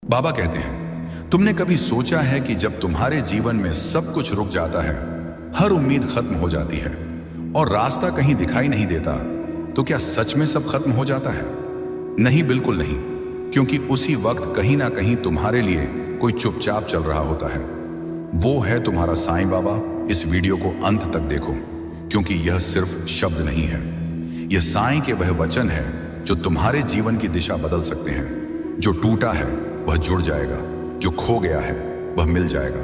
बाबा कहते हैं, तुमने कभी सोचा है कि जब तुम्हारे जीवन में सब कुछ रुक जाता है, हर उम्मीद खत्म हो जाती है और रास्ता कहीं दिखाई नहीं देता, तो क्या सच में सब खत्म हो जाता है? नहीं, बिल्कुल नहीं। क्योंकि उसी वक्त कहीं ना कहीं तुम्हारे लिए कोई चुपचाप चल रहा होता है। वो है तुम्हारा साईं बाबा। इस वीडियो को अंत तक देखो, क्योंकि यह सिर्फ शब्द नहीं है। यह साईं के वह वचन है जो तुम्हारे जीवन की दिशा बदल सकते हैं। जो टूटा है वह जुड़ जाएगा, जो खो गया है वह मिल जाएगा,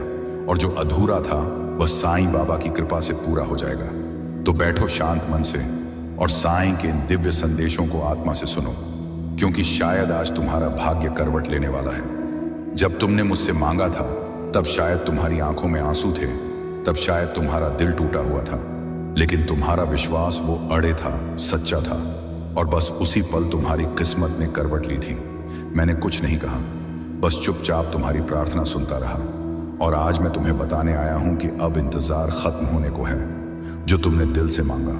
और जो अधूरा था वह साईं बाबा की कृपा से पूरा हो जाएगा। तो बैठो शांत मन से और साईं के इन दिव्य संदेशों को आत्मा से सुनो, क्योंकि शायद आज तुम्हारा भाग्य करवट लेने वाला है। जब तुमने मुझसे मांगा था, तब शायद तुम्हारी आंखों में आंसू थे, तब शायद तुम्हारा दिल टूटा हुआ था, लेकिन तुम्हारा विश्वास वो अड़े था, सच्चा था, और बस उसी पल तुम्हारी किस्मत ने करवट ली थी। मैंने कुछ नहीं कहा, बस चुपचाप तुम्हारी प्रार्थना सुनता रहा। और आज मैं तुम्हें बताने आया हूं कि अब इंतजार खत्म होने को है। जो तुमने दिल से मांगा,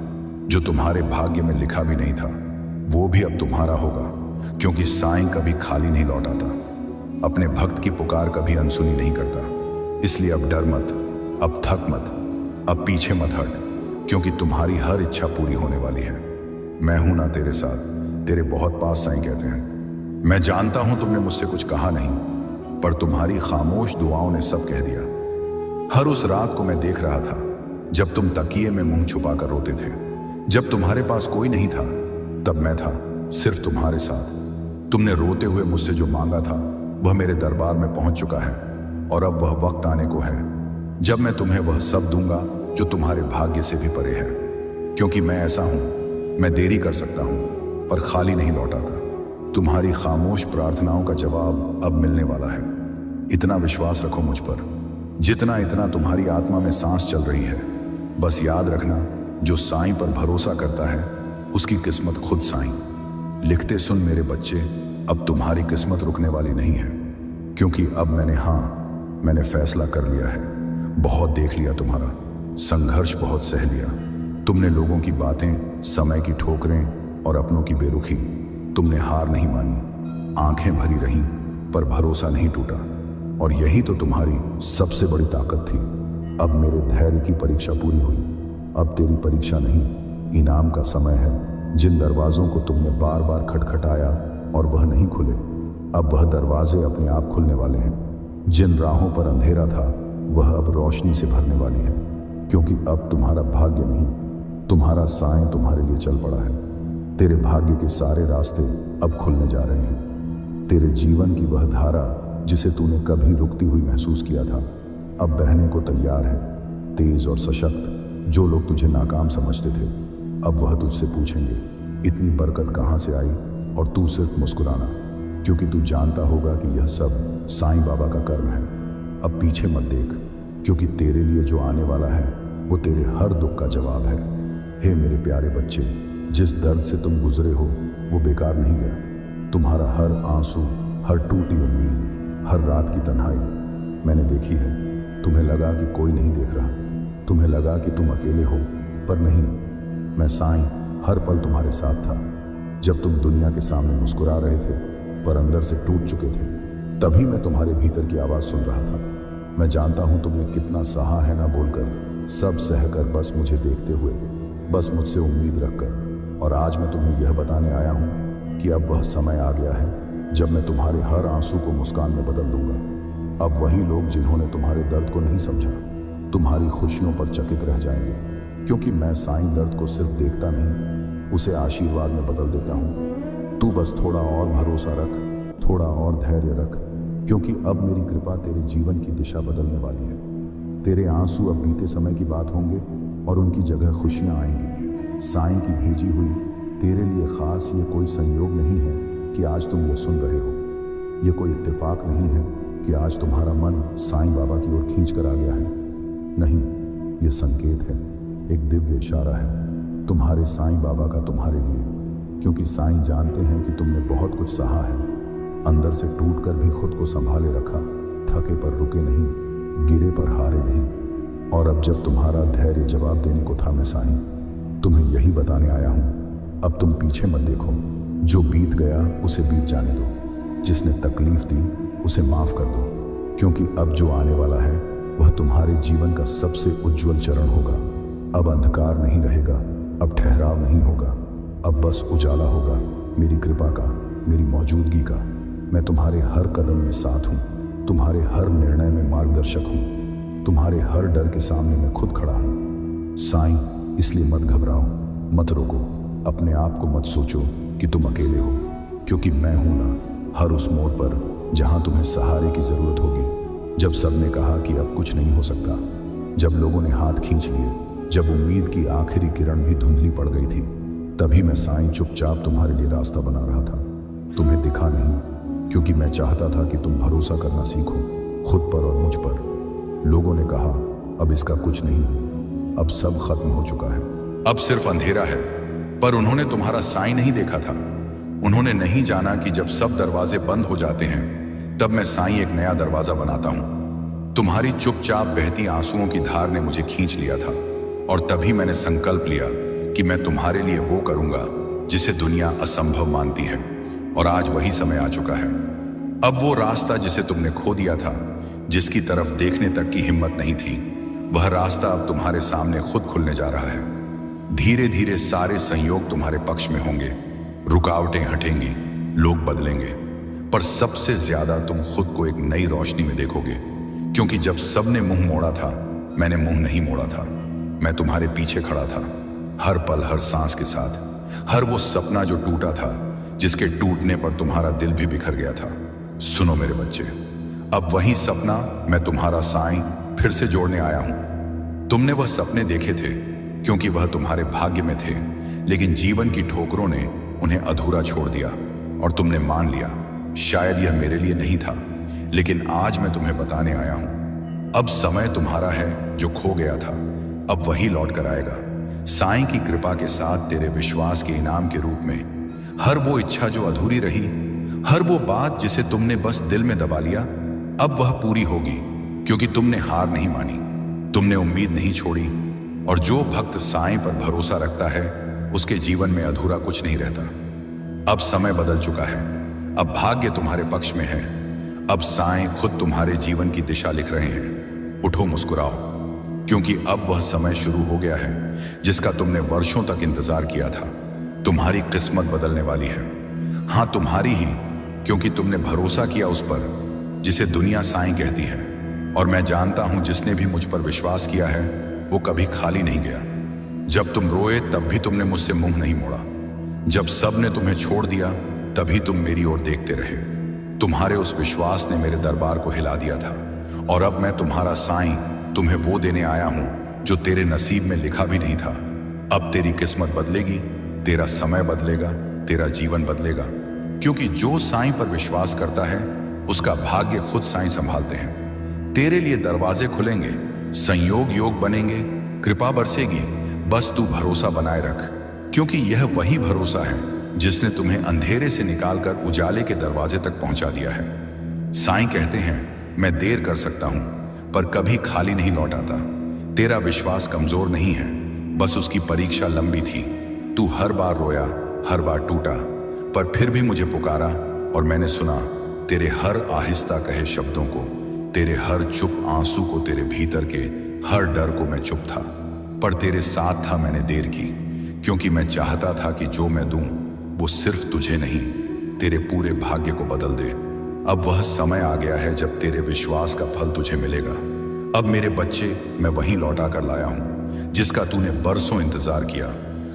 जो तुम्हारे भाग्य में लिखा भी नहीं था, वो भी अब तुम्हारा होगा। क्योंकि साईं कभी खाली नहीं लौटाता, अपने भक्त की पुकार कभी अनसुनी नहीं करता। इसलिए अब डर मत, अब थक मत, अब पीछे मत हट, क्योंकि तुम्हारी हर इच्छा पूरी होने वाली है। मैं हूं ना तेरे साथ, तेरे बहुत पास, साईं कहते हैं। मैं जानता हूं तुमने मुझसे कुछ कहा नहीं, पर तुम्हारी खामोश दुआओं ने सब कह दिया। हर उस रात को मैं देख रहा था जब तुम तकिए में मुंह छुपाकर रोते थे। जब तुम्हारे पास कोई नहीं था, तब मैं था, सिर्फ तुम्हारे साथ। तुमने रोते हुए मुझसे जो मांगा था, वह मेरे दरबार में पहुंच चुका है, और अब वह वक्त आने को है जब मैं तुम्हें वह सब दूंगा जो तुम्हारे भाग्य से भी परे है। क्योंकि मैं ऐसा हूं, मैं देरी कर सकता हूं, पर खाली नहीं लौटाता। तुम्हारी खामोश प्रार्थनाओं का जवाब अब मिलने वाला है। इतना विश्वास रखो मुझ पर, जितना तुम्हारी आत्मा में सांस चल रही है। बस याद रखना, जो साईं पर भरोसा करता है, उसकी किस्मत खुद साईं लिखते। सुन मेरे बच्चे, अब तुम्हारी किस्मत रुकने वाली नहीं है, क्योंकि अब मैंने फैसला कर लिया है। बहुत देख लिया तुम्हारा संघर्ष, बहुत सह लिया। तुमने लोगों की बातें, समय की ठोकरें और अपनों की बेरुखी, तुमने हार नहीं मानी, आंखें भरी रहीं, पर भरोसा नहीं टूटा। और यही तो तुम्हारी सबसे बड़ी ताकत थी। अब मेरे धैर्य की परीक्षा पूरी हुई। अब तेरी परीक्षा नहीं, इनाम का समय है। जिन दरवाजों को तुमने बार बार खटखटाया और वह नहीं खुले, अब वह दरवाजे अपने आप खुलने वाले हैं। जिन राहों पर अंधेरा था, वह अब रोशनी से भरने वाली है। क्योंकि अब तुम्हारा भाग्य नहीं, तुम्हारा साईं तुम्हारे लिए चल पड़ा है। तेरे भाग्य के सारे रास्ते अब खुलने जा रहे हैं। तेरे जीवन की वह धारा जिसे तूने कभी रुकती हुई महसूस किया था, अब बहने को तैयार है। तेज और सशक्त जो लोग तुझे नाकाम समझते थे, अब वह तुझसे पूछेंगे, इतनी बरकत कहाँ से आई? और तू सिर्फ मुस्कुराना, क्योंकि तू जानता होगा कि यह सब साईं बाबा का कर्म है। अब पीछे मत देख, क्योंकि तेरे लिए जो आने वाला है, वो तेरे हर दुख का जवाब है। हे मेरे प्यारे बच्चे, जिस दर्द से तुम गुजरे हो, वो बेकार नहीं गया। तुम्हारा हर आंसू, हर टूटी उम्मीद, हर रात की तन्हाई मैंने देखी है। तुम्हें लगा कि कोई नहीं देख रहा, तुम्हें लगा कि तुम अकेले हो, पर नहीं, मैं साईं हर पल तुम्हारे साथ था। जब तुम दुनिया के सामने मुस्कुरा रहे थे, पर अंदर से टूट चुके थे, तभी मैं तुम्हारे भीतर की आवाज़ सुन रहा था। मैं जानता हूँ तुमने कितना सहा है ना बोलकर, सब सहकर, बस मुझे देखते हुए, बस मुझसे उम्मीद रखकर। और आज मैं तुम्हें यह बताने आया हूँ कि अब वह समय आ गया है जब मैं तुम्हारे हर आंसू को मुस्कान में बदल दूंगा। अब वही लोग जिन्होंने तुम्हारे दर्द को नहीं समझा, तुम्हारी खुशियों पर चकित रह जाएंगे। क्योंकि मैं साईं दर्द को सिर्फ देखता नहीं, उसे आशीर्वाद में बदल देता हूँ। तू बस थोड़ा और भरोसा रख, थोड़ा और धैर्य रख, क्योंकि अब मेरी कृपा तेरे जीवन की दिशा बदलने वाली है। तेरे आंसू अब बीते समय की बात होंगे और उनकी जगह खुशियाँ आएंगी। साईं की भेजी हुई तेरे लिए खास ये कोई संयोग नहीं है कि आज तुम ये सुन रहे हो। ये कोई इत्तेफाक नहीं है कि आज तुम्हारा मन साईं बाबा की ओर खींच कर आ गया है। नहीं, ये संकेत है, एक दिव्य इशारा है तुम्हारे साईं बाबा का तुम्हारे लिए। क्योंकि साईं जानते हैं कि तुमने बहुत कुछ सहा है, अंदर से टूट कर भी खुद को संभाले रखा, थके पर रुके नहीं, गिरे पर हारे नहीं। और अब जब तुम्हारा धैर्य जवाब देने को था, मैं साईं तुम्हें यही बताने आया हूँ, अब तुम पीछे मत देखो। जो बीत गया उसे बीत जाने दो। जिसने तकलीफ दी उसे माफ कर दो, क्योंकि अब जो आने वाला है वह तुम्हारे जीवन का सबसे उज्जवल चरण होगा। अब अंधकार नहीं रहेगा, अब ठहराव नहीं होगा, अब बस उजाला होगा मेरी कृपा का, मेरी मौजूदगी का। मैं तुम्हारे हर कदम में साथ हूँ, तुम्हारे हर निर्णय में मार्गदर्शक हूँ, तुम्हारे हर डर के सामने मैं खुद खड़ा हूँ। साईं, इसलिए मत घबराओ, मत रोको, अपने आप को मत सोचो कि तुम अकेले हो, क्योंकि मैं हूं ना हर उस मोड़ पर जहां तुम्हें सहारे की जरूरत होगी। जब सबने कहा कि अब कुछ नहीं हो सकता, जब लोगों ने हाथ खींच लिए, जब उम्मीद की आखिरी किरण भी धुंधली पड़ गई थी, तभी मैं साईं चुपचाप तुम्हारे लिए रास्ता बना रहा था। तुम्हें दिखा नहीं, क्योंकि मैं चाहता था कि तुम भरोसा करना सीखो, खुद पर और मुझ पर। लोगों ने कहा अब इसका कुछ नहीं, अब सब खत्म हो चुका है, अब सिर्फ अंधेरा है। पर उन्होंने तुम्हारा साईं नहीं देखा था। उन्होंने नहीं जाना कि जब सब दरवाजे बंद हो जाते हैं, तब मैं साईं एक नया दरवाजा बनाता हूं। तुम्हारी चुपचाप बहती आंसुओं की धार ने मुझे खींच लिया था, और तभी मैंने संकल्प लिया कि मैं तुम्हारे लिए वो करूंगा जिसे दुनिया असंभव मानती है। और आज वही समय आ चुका है। अब वो रास्ता जिसे तुमने खो दिया था, जिसकी तरफ देखने तक की हिम्मत नहीं थी, वह रास्ता अब तुम्हारे सामने खुद खुलने जा रहा है। धीरे धीरे सारे संयोग तुम्हारे पक्ष में होंगे, रुकावटें हटेंगी, लोग बदलेंगे, पर सबसे ज्यादा तुम खुद को एक नई रोशनी में देखोगे। क्योंकि जब सबने मुंह मोड़ा था, मैंने मुंह नहीं मोड़ा था। मैं तुम्हारे पीछे खड़ा था, हर पल, हर सांस के साथ। हर वो सपना जो टूटा था, जिसके टूटने पर तुम्हारा दिल भी बिखर गया था। सुनो मेरे बच्चे, अब वही सपना मैं तुम्हारा साईं फिर से जोड़ने आया हूं। तुमने वह सपने देखे थे क्योंकि वह तुम्हारे भाग्य में थे, लेकिन जीवन की ठोकरों ने उन्हें अधूरा छोड़ दिया और तुमने मान लिया शायद यह मेरे लिए नहीं था। लेकिन आज मैं तुम्हें बताने आया हूं, अब समय तुम्हारा है जो खो गया था, अब वही लौट कर आएगा। साईं की कृपा के साथ तेरे विश्वास के इनाम के रूप में हर वो इच्छा जो अधूरी रही, हर वो बात जिसे तुमने बस दिल में दबा लिया, अब वह पूरी होगी। क्योंकि तुमने हार नहीं मानी, तुमने उम्मीद नहीं छोड़ी, और जो भक्त साईं पर भरोसा रखता है उसके जीवन में अधूरा कुछ नहीं रहता। अब समय बदल चुका है, अब भाग्य तुम्हारे पक्ष में है। अब साईं खुद तुम्हारे जीवन की दिशा लिख रहे हैं। उठो, मुस्कुराओ, क्योंकि अब वह समय शुरू हो गया है जिसका तुमने वर्षों तक इंतजार किया था। तुम्हारी किस्मत बदलने वाली है। हाँ, तुम्हारी ही, क्योंकि तुमने भरोसा किया उस पर जिसे दुनिया साईं कहती है। और मैं जानता हूं जिसने भी मुझ पर विश्वास किया है वो कभी खाली नहीं गया। जब तुम रोए तब भी तुमने मुझसे मुंह नहीं मोड़ा। जब सब ने तुम्हें छोड़ दिया तभी तुम मेरी ओर देखते रहे। तुम्हारे उस विश्वास ने मेरे दरबार को हिला दिया था। और अब मैं तुम्हारा साईं तुम्हें वो देने आया हूं जो तेरे नसीब में लिखा भी नहीं था। अब तेरी किस्मत बदलेगी, तेरा समय बदलेगा, तेरा जीवन बदलेगा। क्योंकि जो साईं पर विश्वास करता है उसका भाग्य खुद साईं संभालते हैं। तेरे लिए दरवाजे खुलेंगे, संयोग योग बनेंगे, कृपा बरसेगी। बस तू भरोसा बनाए रख, क्योंकि यह वही भरोसा है जिसने तुम्हें अंधेरे से निकालकर उजाले के दरवाजे तक पहुंचा दिया है। साईं कहते हैं मैं देर कर सकता हूं पर कभी खाली नहीं लौट आता। तेरा विश्वास कमजोर नहीं है, बस उसकी परीक्षा लंबी थी। तू हर बार रोया, हर बार टूटा, पर फिर भी मुझे पुकारा और मैंने सुना तेरे हर आहिस्ता कहे शब्दों को, तेरे हर चुप आंसू को, तेरे भीतर के हर डर को। मैं चुप था पर तेरे साथ था। मैंने देर की क्योंकि मैं चाहता था कि जो मैं दूं वो सिर्फ तुझे नहीं, तेरे पूरे भाग्य को बदल दे। अब वह समय आ गया है जब तेरे विश्वास का फल तुझे मिलेगा। अब मेरे बच्चे, मैं वहीं लौटा कर लाया हूं जिसका तूने बरसों इंतजार किया।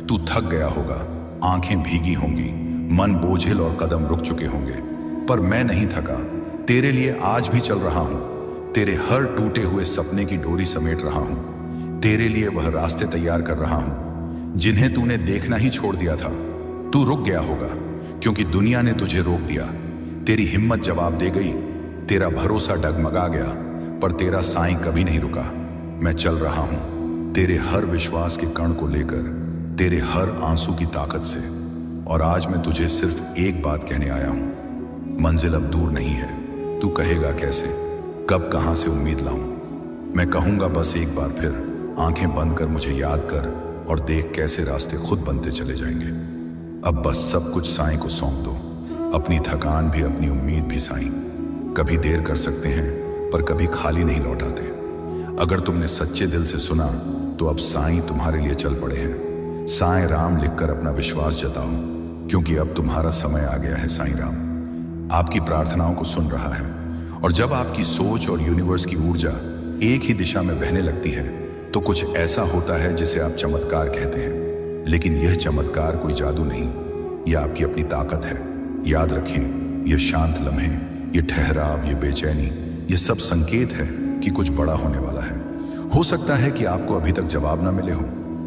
तू थक गया होगा, आंखें भीगी होंगी, मन बोझिल और कदम रुक चुके होंगे, पर मैं नहीं थका। तेरे लिए आज भी चल रहा हूं, तेरे हर टूटे हुए सपने की डोरी समेट रहा हूं। तेरे लिए वह रास्ते तैयार कर रहा हूं जिन्हें तूने देखना ही छोड़ दिया था। तू रुक गया होगा क्योंकि दुनिया ने तुझे रोक दिया। तेरी हिम्मत जवाब दे गई, तेरा भरोसा डगमगा गया, पर तेरा साईं कभी नहीं रुका। मैं चल रहा हूं तेरे हर विश्वास के कण को लेकर, तेरे हर आंसू की ताकत से। और आज मैं तुझे सिर्फ एक बात कहने आया हूं, मंजिल अब दूर नहीं है। तू कहेगा कैसे, कब, कहां से उम्मीद लाऊं? मैं कहूंगा बस एक बार फिर, आंखें बंद कर मुझे याद कर और देख कैसे रास्ते खुद बनते चले जाएंगे। अब बस सब कुछ साईं को सौंप दो, अपनी थकान भी, अपनी उम्मीद भी साईं। कभी देर कर सकते हैं पर कभी खाली नहीं लौटाते। अगर तुमने सच्चे दिल से सुना तो अब साईं तुम्हारे लिए चल पड़े हैं। साईं राम लिखकर अपना विश्वास जताओ, क्योंकि अब तुम्हारा समय आ गया है। साईं राम आपकी प्रार्थनाओं को सुन रहा है, और जब आपकी सोच और यूनिवर्स की ऊर्जा एक ही दिशा में बहने लगती है तो कुछ ऐसा होता है जिसे आप चमत्कार कहते हैं। लेकिन यह चमत्कार कोई जादू नहीं, यह आपकी अपनी ताकत है। याद रखें, यह शांत लम्हे, ये ठहराव, ये बेचैनी, ये सब संकेत है कि कुछ बड़ा होने वाला है। हो सकता है कि आपको अभी तक जवाब ना मिले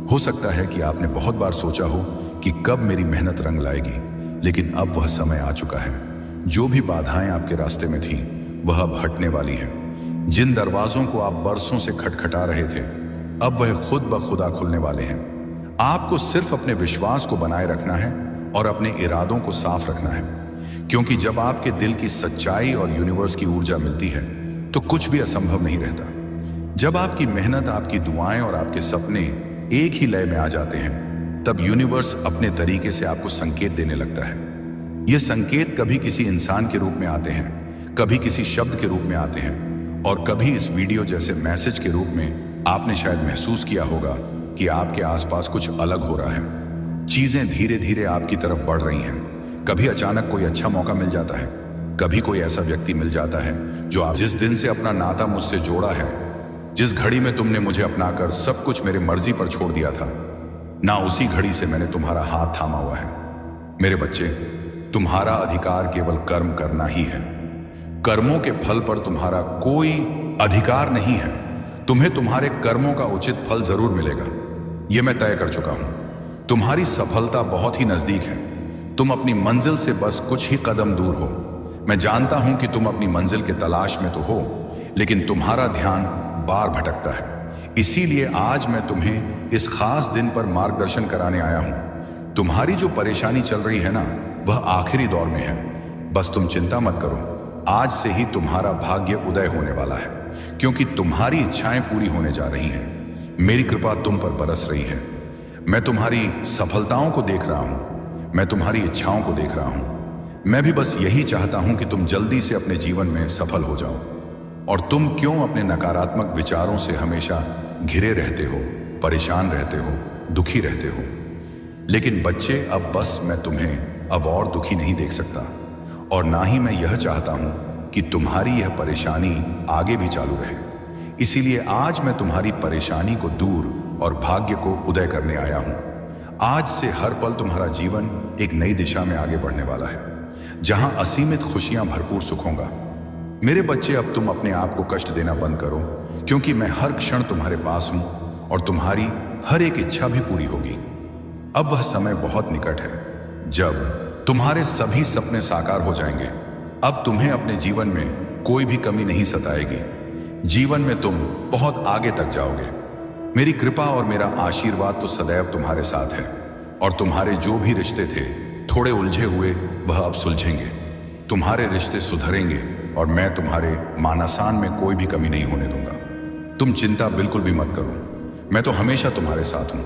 हो सकता है कि आपने बहुत बार सोचा हो कि कब मेरी मेहनत रंग लाएगी, लेकिन अब वह समय आ चुका है। जो भी बाधाएं आपके रास्ते में थीं, वह अब हटने वाली हैं। जिन दरवाजों को आप बरसों से खटखटा रहे थे, अब वह खुद ब खुदा खुलने वाले हैं। आपको सिर्फ अपने विश्वास को बनाए रखना है और अपने इरादों को साफ रखना है, क्योंकि जब आपके दिल की सच्चाई और यूनिवर्स की ऊर्जा मिलती है तो कुछ भी असंभव नहीं रहता। जब आपकी मेहनत, आपकी दुआएं और आपके सपने एक ही लय में आ जाते हैं, तब यूनिवर्स अपने तरीके से आपको संकेत देने लगता है। ये संकेत कभी किसी इंसान के रूप में आते हैं, कभी किसी शब्द के रूप में आते हैं, और कभी इस वीडियो जैसे मैसेज के रूप में। आपने शायद महसूस किया होगा कि आपके आसपास कुछ अलग हो रहा है। चीजें धीरे धीरे आपकी तरफ बढ़ रही हैं। कभी अचानक कोई अच्छा मौका मिल जाता है, कभी कोई ऐसा व्यक्ति मिल जाता है जो आप जिस दिन से अपना नाता मुझसे जोड़ा है, जिस घड़ी में तुमने मुझे अपनाकर सब कुछ मेरे मर्जी पर छोड़ दिया था, ना उसी घड़ी से मैंने तुम्हारा हाथ थामा हुआ है। मेरे बच्चे, तुम्हारा अधिकार केवल कर्म करना ही है। कर्मों के फल पर तुम्हारा कोई अधिकार नहीं है। तुम्हें तुम्हारे कर्मों का उचित फल जरूर मिलेगा, यह मैं तय कर चुका हूं। तुम्हारी सफलता बहुत ही नजदीक है। तुम अपनी मंजिल से बस कुछ ही कदम दूर हो। मैं जानता हूं कि तुम अपनी मंजिल के तलाश में तो हो, लेकिन तुम्हारा ध्यान बार भटकता है। इसीलिए आज मैं तुम्हें इस खास दिन पर मार्गदर्शन कराने आया हूं। तुम्हारी जो परेशानी चल रही है ना, वह आखिरी दौर में है। बस तुम चिंता मत करो, आज से ही तुम्हारा भाग्य उदय होने वाला है, क्योंकि तुम्हारी इच्छाएं पूरी होने जा रही हैं। मेरी कृपा तुम पर बरस रही है। मैं तुम्हारी सफलताओं को देख रहा हूं, मैं तुम्हारी इच्छाओं को देख रहा हूं। मैं भी बस यही चाहता हूं कि तुम जल्दी से अपने जीवन में सफल हो जाओ। और तुम क्यों अपने नकारात्मक विचारों से हमेशा घिरे रहते हो, परेशान रहते हो, दुखी रहते हो? लेकिन बच्चे, अब बस मैं तुम्हें अब और दुखी नहीं देख सकता, और ना ही मैं यह चाहता हूं कि तुम्हारी यह परेशानी आगे भी चालू रहे। इसीलिए आज मैं तुम्हारी परेशानी को दूर और भाग्य को उदय करने आया हूं। आज से हर पल तुम्हारा जीवन एक नई दिशा में आगे बढ़ने वाला है, जहां असीमित खुशियां भरपूर सुख होगा। मेरे बच्चे, अब तुम अपने आप को कष्ट देना बंद करो, क्योंकि मैं हर क्षण तुम्हारे पास हूं और तुम्हारी हर एक इच्छा भी पूरी होगी। अब वह समय बहुत निकट है जब तुम्हारे सभी सपने साकार हो जाएंगे। अब तुम्हें अपने जीवन में कोई भी कमी नहीं सताएगी। जीवन में तुम बहुत आगे तक जाओगे। मेरी कृपा और मेरा आशीर्वाद तो सदैव तुम्हारे साथ है, और तुम्हारे जो भी रिश्ते थे थोड़े उलझे हुए, वह अब सुलझेंगे। तुम्हारे रिश्ते सुधरेंगे और मैं तुम्हारे मानसान में कोई भी कमी नहीं होने दूंगा। तुम चिंता बिल्कुल भी मत करो, मैं तो हमेशा तुम्हारे साथ हूं।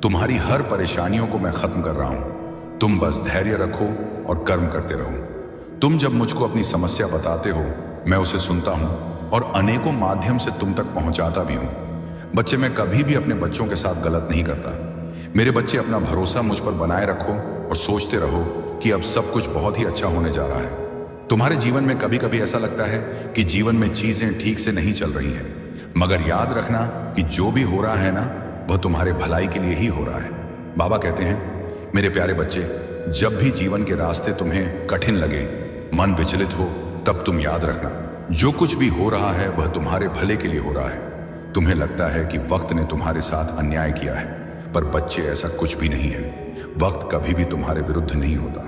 तुम्हारी हर परेशानियों को मैं खत्म कर रहा हूं। तुम बस धैर्य रखो और कर्म करते रहो। तुम जब मुझको अपनी समस्या बताते हो, मैं उसे सुनता हूं और अनेकों माध्यम से तुम तक पहुंचाता भी हूं। बच्चे, मैं कभी भी अपने बच्चों के साथ गलत नहीं करता। मेरे बच्चे, अपना भरोसा मुझ पर बनाए रखो और सोचते रहो कि अब सब कुछ बहुत ही अच्छा होने जा रहा है। तुम्हारे जीवन में कभी कभी ऐसा लगता है कि जीवन में चीजें ठीक से नहीं चल रही हैं, मगर याद रखना कि जो भी हो रहा है ना, वह तुम्हारे भलाई के लिए ही हो रहा है। बाबा कहते हैं, मेरे प्यारे बच्चे, जब भी जीवन के रास्ते तुम्हें कठिन लगे, मन विचलित हो, तब तुम याद रखना, जो कुछ भी हो रहा है वह तुम्हारे भले के लिए हो रहा है। तुम्हें लगता है कि वक्त ने तुम्हारे साथ अन्याय किया है, पर बच्चे, ऐसा कुछ भी नहीं है। वक्त कभी भी तुम्हारे विरुद्ध नहीं होता।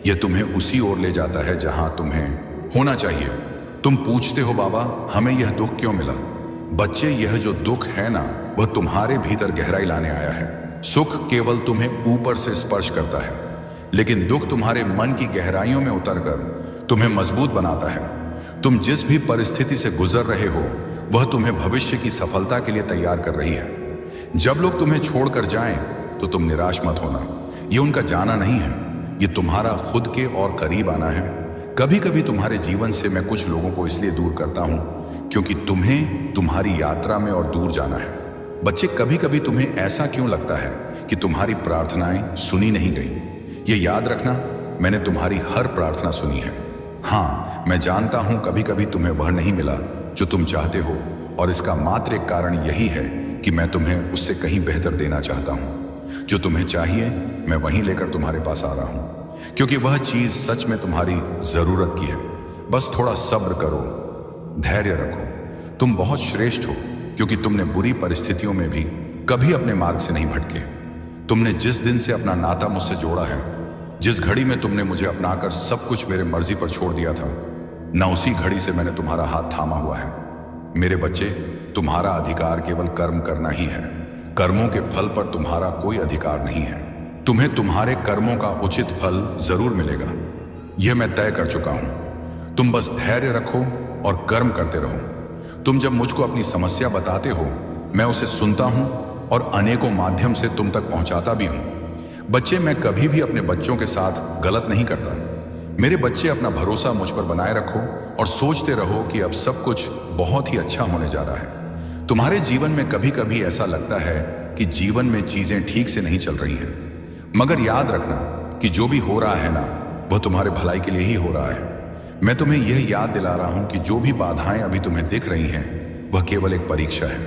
यह तुम्हें उसी ओर ले जाता है जहां तुम्हें होना चाहिए। तुम पूछते हो, बाबा हमें यह दुख क्यों मिला? बच्चे, यह जो दुख है ना, वह तुम्हारे भीतर गहराई लाने आया है। सुख केवल तुम्हें ऊपर से स्पर्श करता है, लेकिन दुख तुम्हारे मन की गहराइयों में उतरकर तुम्हें मजबूत बनाता है। तुम जिस भी परिस्थिति से गुजर रहे हो, वह तुम्हें भविष्य की सफलता के लिए तैयार कर रही है। जब लोग तुम्हें छोड़कर जाएं, तो तुम निराश मत होना। ये उनका जाना नहीं है, ये तुम्हारा खुद के और करीब आना है। कभी कभी तुम्हारे जीवन से मैं कुछ लोगों को इसलिए दूर करता हूं क्योंकि तुम्हें तुम्हारी यात्रा में और दूर जाना है। बच्चे, कभी कभी तुम्हें ऐसा क्यों लगता है कि तुम्हारी प्रार्थनाएं सुनी नहीं गई? ये याद रखना, मैंने तुम्हारी हर प्रार्थना सुनी है। हाँ, मैं जानता हूं कभी कभी तुम्हें वह नहीं मिला जो तुम चाहते हो, और इसका मात्र एक कारण यही है कि मैं तुम्हें उससे कहीं बेहतर देना चाहता हूं। जो तुम्हें चाहिए मैं वहीं लेकर तुम्हारे पास आ रहा हूं, क्योंकि वह चीज सच में तुम्हारी जरूरत की है। बस थोड़ा सब्र करो, धैर्य रखो। तुम बहुत श्रेष्ठ हो, क्योंकि तुमने बुरी परिस्थितियों में भी कभी अपने मार्ग से नहीं भटके। तुमने जिस दिन से अपना नाता मुझसे जोड़ा है, जिस घड़ी में तुमने मुझे अपनाकर सब कुछ मेरे मर्जी पर छोड़ दिया था, न उसी घड़ी से मैंने तुम्हारा हाथ थामा हुआ है। मेरे बच्चे, तुम्हारा अधिकार केवल कर्म करना ही है। कर्मों के फल पर तुम्हारा कोई अधिकार नहीं है। तुम्हें तुम्हारे कर्मों का उचित फल जरूर मिलेगा, यह मैं तय कर चुका हूं। तुम बस धैर्य रखो और कर्म करते रहो। तुम जब मुझको अपनी समस्या बताते हो, मैं उसे सुनता हूं और अनेकों माध्यम से तुम तक पहुंचाता भी हूं। बच्चे, मैं कभी भी अपने बच्चों के साथ गलत नहीं करता। मेरे बच्चे, अपना भरोसा मुझ पर बनाए रखो और सोचते रहो कि अब सब कुछ बहुत ही अच्छा होने जा रहा है। तुम्हारे जीवन में कभी कभी ऐसा लगता है कि जीवन में चीजें ठीक से नहीं चल रही हैं, मगर याद रखना कि जो भी हो रहा है ना, वह तुम्हारे भलाई के लिए ही हो रहा है। मैं तुम्हें यह याद दिला रहा हूं कि जो भी बाधाएं अभी तुम्हें दिख रही हैं, वह केवल एक परीक्षा है।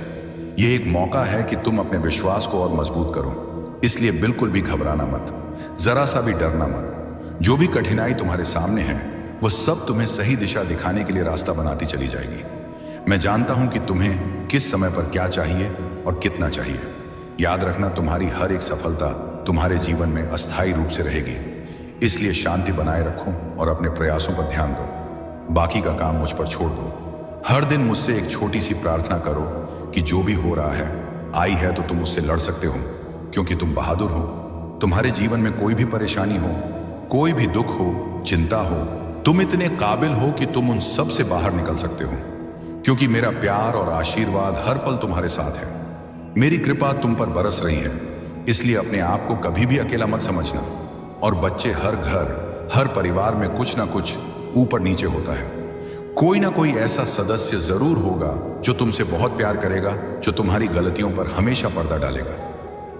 यह एक मौका है कि तुम अपने विश्वास को और मजबूत करो। इसलिए बिल्कुल भी घबराना मत, जरा सा भी डरना मत। जो भी कठिनाई तुम्हारे सामने है, वह सब तुम्हें सही दिशा दिखाने के लिए रास्ता बनाती चली जाएगी। मैं जानता हूं कि तुम्हें किस समय पर क्या चाहिए और कितना चाहिए। याद रखना, तुम्हारी हर एक सफलता तुम्हारे जीवन में अस्थायी रूप से रहेगी। इसलिए शांति बनाए रखो और अपने प्रयासों पर ध्यान दो। बाकी का काम मुझ पर छोड़ दो। हर दिन मुझसे एक छोटी सी प्रार्थना करो कि जो भी हो रहा है, आई है तो तुम उससे लड़ सकते हो, क्योंकि तुम बहादुर हो। तुम्हारे जीवन में कोई भी परेशानी हो, कोई भी दुख हो, चिंता हो, तुम इतने काबिल हो कि तुम उन सब से बाहर निकल सकते हो, क्योंकि मेरा प्यार और आशीर्वाद हर पल तुम्हारे साथ है। मेरी कृपा तुम पर बरस रही है। इसलिए अपने आप को कभी भी अकेला मत समझना। और बच्चे, हर घर, हर परिवार में कुछ ना कुछ ऊपर नीचे होता है। कोई ना कोई ऐसा सदस्य जरूर होगा जो तुमसे बहुत प्यार करेगा, जो तुम्हारी गलतियों पर हमेशा पर्दा डालेगा।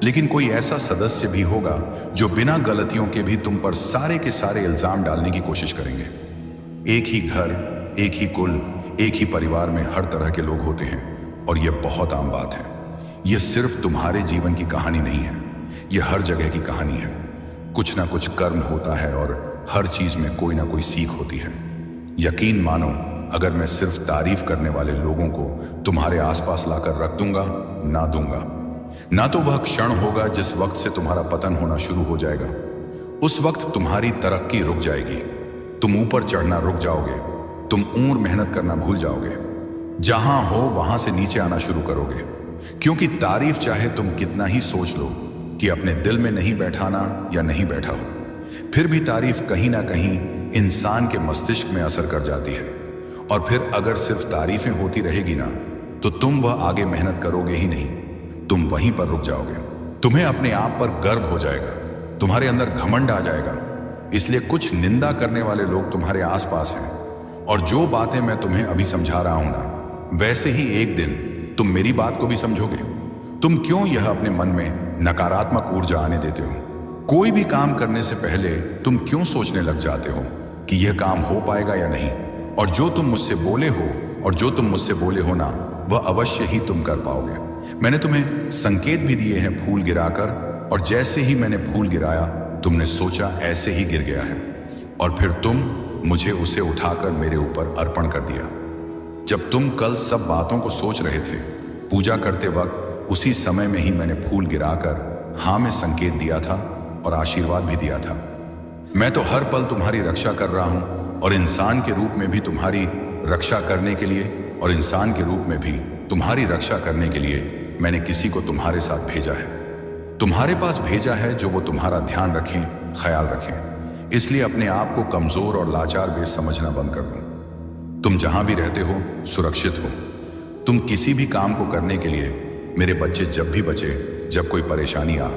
लेकिन कोई ऐसा सदस्य भी होगा जो बिना गलतियों के भी तुम पर सारे के सारे इल्जाम डालने की कोशिश करेंगे। एक ही घर, एक ही कुल, एक ही परिवार में हर तरह के लोग होते हैं, और यह बहुत आम बात है। यह सिर्फ तुम्हारे जीवन की कहानी नहीं है, यह हर जगह की कहानी है। कुछ ना कुछ कर्म होता है और हर चीज में कोई ना कोई सीख होती है। यकीन मानो, अगर मैं सिर्फ तारीफ करने वाले लोगों को तुम्हारे आसपास लाकर रख दूंगा, ना तो वह क्षण होगा जिस वक्त से तुम्हारा पतन होना शुरू हो जाएगा। उस वक्त तुम्हारी तरक्की रुक जाएगी, तुम ऊपर चढ़ना रुक जाओगे, तुम और मेहनत करना भूल जाओगे। जहां हो वहां से नीचे आना शुरू करोगे, क्योंकि तारीफ चाहे तुम कितना ही सोच लो कि अपने दिल में नहीं बैठाना या नहीं बैठा हो, फिर भी तारीफ कहीं ना कहीं इंसान के मस्तिष्क में असर कर जाती है। और फिर अगर सिर्फ तारीफें होती रहेगी ना, तो तुम वह आगे मेहनत करोगे ही नहीं, तुम वहीं पर रुक जाओगे। तुम्हें अपने आप पर गर्व हो जाएगा, तुम्हारे अंदर घमंड आ जाएगा। इसलिए कुछ निंदा करने वाले लोग तुम्हारे आसपास हैं, और जो बातें मैं तुम्हें अभी समझा रहा हूं ना, वैसे ही एक दिन तुम मेरी बात को भी समझोगे। तुम क्यों यह अपने मन में नकारात्मक ऊर्जा आने देते हो? कोई भी काम करने से पहले तुम क्यों सोचने लग जाते हो कि यह काम हो पाएगा या नहीं? और जो तुम मुझसे बोले हो ना, वह अवश्य ही तुम कर पाओगे। मैंने तुम्हें संकेत भी दिए हैं फूल गिराकर, और जैसे ही मैंने फूल गिराया, तुमने सोचा ऐसे ही गिर गया है, और फिर तुम मुझे उसे उठाकर मेरे ऊपर अर्पण कर दिया। जब तुम कल सब बातों को सोच रहे थे, पूजा करते वक्त, उसी समय में ही मैंने फूल गिराकर हाँ में संकेत दिया था और आशीर्वाद भी दिया था। मैं तो हर पल तुम्हारी रक्षा कर रहा हूं, और इंसान के रूप में भी तुम्हारी रक्षा करने के लिए मैंने किसी को तुम्हारे साथ भेजा है। तुम्हारे पास भेजा है जो वो तुम्हारा ध्यान रखें, ख्याल रखें। इसलिए अपने आप को कमजोर और लाचार बेस समझना बंद कर दो। तुम जहां भी रहते हो, सुरक्षित हो। तुम किसी भी काम को करने के लिए, मेरे बच्चे, जब भी बचे, जब कोई परेशानी आ,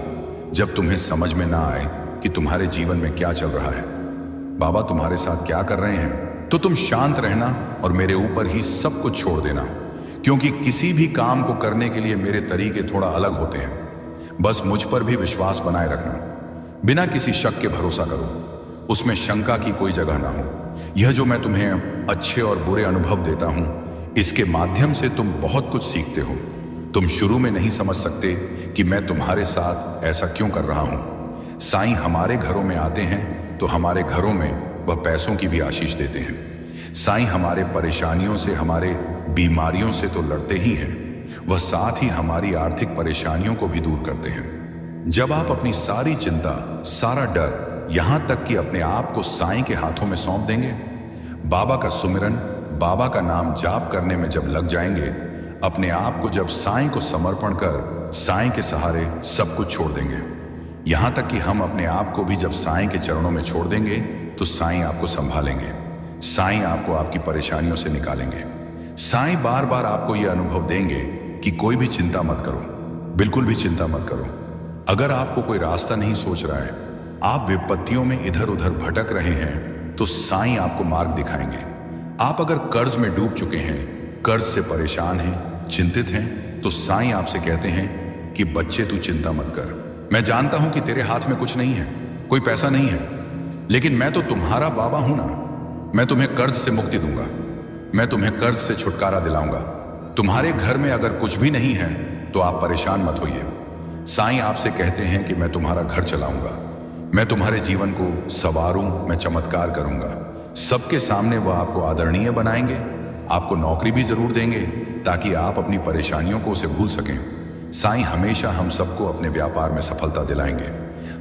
जब तुम्हें समझ में ना आए कि तुम्हारे जीवन में क्या चल रहा है, बाबा तुम्हारे साथ क्या कर रहे हैं, तो तुम शांत रहना और मेरे ऊपर ही सब कुछ छोड़ देना, क्योंकि किसी भी काम को करने के लिए मेरे तरीके थोड़ा अलग होते हैं। बस मुझ पर भी विश्वास बनाए रखना, बिना किसी शक के भरोसा करो, उसमें शंका की कोई जगह ना हो। यह जो मैं तुम्हें अच्छे और बुरे अनुभव देता हूं, इसके माध्यम से तुम बहुत कुछ सीखते हो। तुम शुरू में नहीं समझ सकते कि मैं तुम्हारे साथ ऐसा क्यों कर रहा हूं। साईं हमारे घरों में आते हैं तो हमारे घरों में वह पैसों की भी आशीष देते हैं। साईं हमारे परेशानियों से, हमारे बीमारियों से तो लड़ते ही हैं, वह साथ ही हमारी आर्थिक परेशानियों को भी दूर करते हैं। जब आप अपनी सारी चिंता, सारा डर, यहां तक कि अपने आप को साईं के हाथों में सौंप देंगे, बाबा का सुमिरन, बाबा का नाम जाप करने में जब लग जाएंगे, अपने आप को जब साईं को समर्पण कर साईं के सहारे सब कुछ छोड़ देंगे, यहां तक कि हम अपने आप को भी जब साईं के चरणों में छोड़ देंगे तो साईं आपको संभालेंगे। साईं आपको आपकी परेशानियों से निकालेंगे। साईं बार बार आपको यह अनुभव देंगे कि कोई भी चिंता मत करो, बिल्कुल भी चिंता मत करो। अगर आपको कोई रास्ता नहीं सोच रहा है, आप विपत्तियों में इधर उधर भटक रहे हैं, तो साईं आपको मार्ग दिखाएंगे। आप अगर कर्ज में डूब चुके हैं, कर्ज से परेशान हैं, चिंतित हैं, तो साईं आपसे कहते हैं कि बच्चे तू चिंता मत कर। मैं जानता हूं कि तेरे हाथ में कुछ नहीं है, कोई पैसा नहीं है, लेकिन मैं तो तुम्हारा बाबा हूं ना। मैं तुम्हें कर्ज से मुक्ति दूंगा, मैं तुम्हें कर्ज से छुटकारा दिलाऊंगा। तुम्हारे घर में अगर कुछ भी नहीं है तो आप परेशान मत होइए। साईं आपसे कहते हैं कि मैं तुम्हारा घर चलाऊंगा, मैं तुम्हारे जीवन को संवारूं, मैं चमत्कार करूंगा। सबके सामने वह आपको आदरणीय बनाएंगे, आपको नौकरी भी जरूर देंगे ताकि आप अपनी परेशानियों को उसे भूल सकें। साईं हमेशा हम सबको अपने व्यापार में सफलता दिलाएंगे।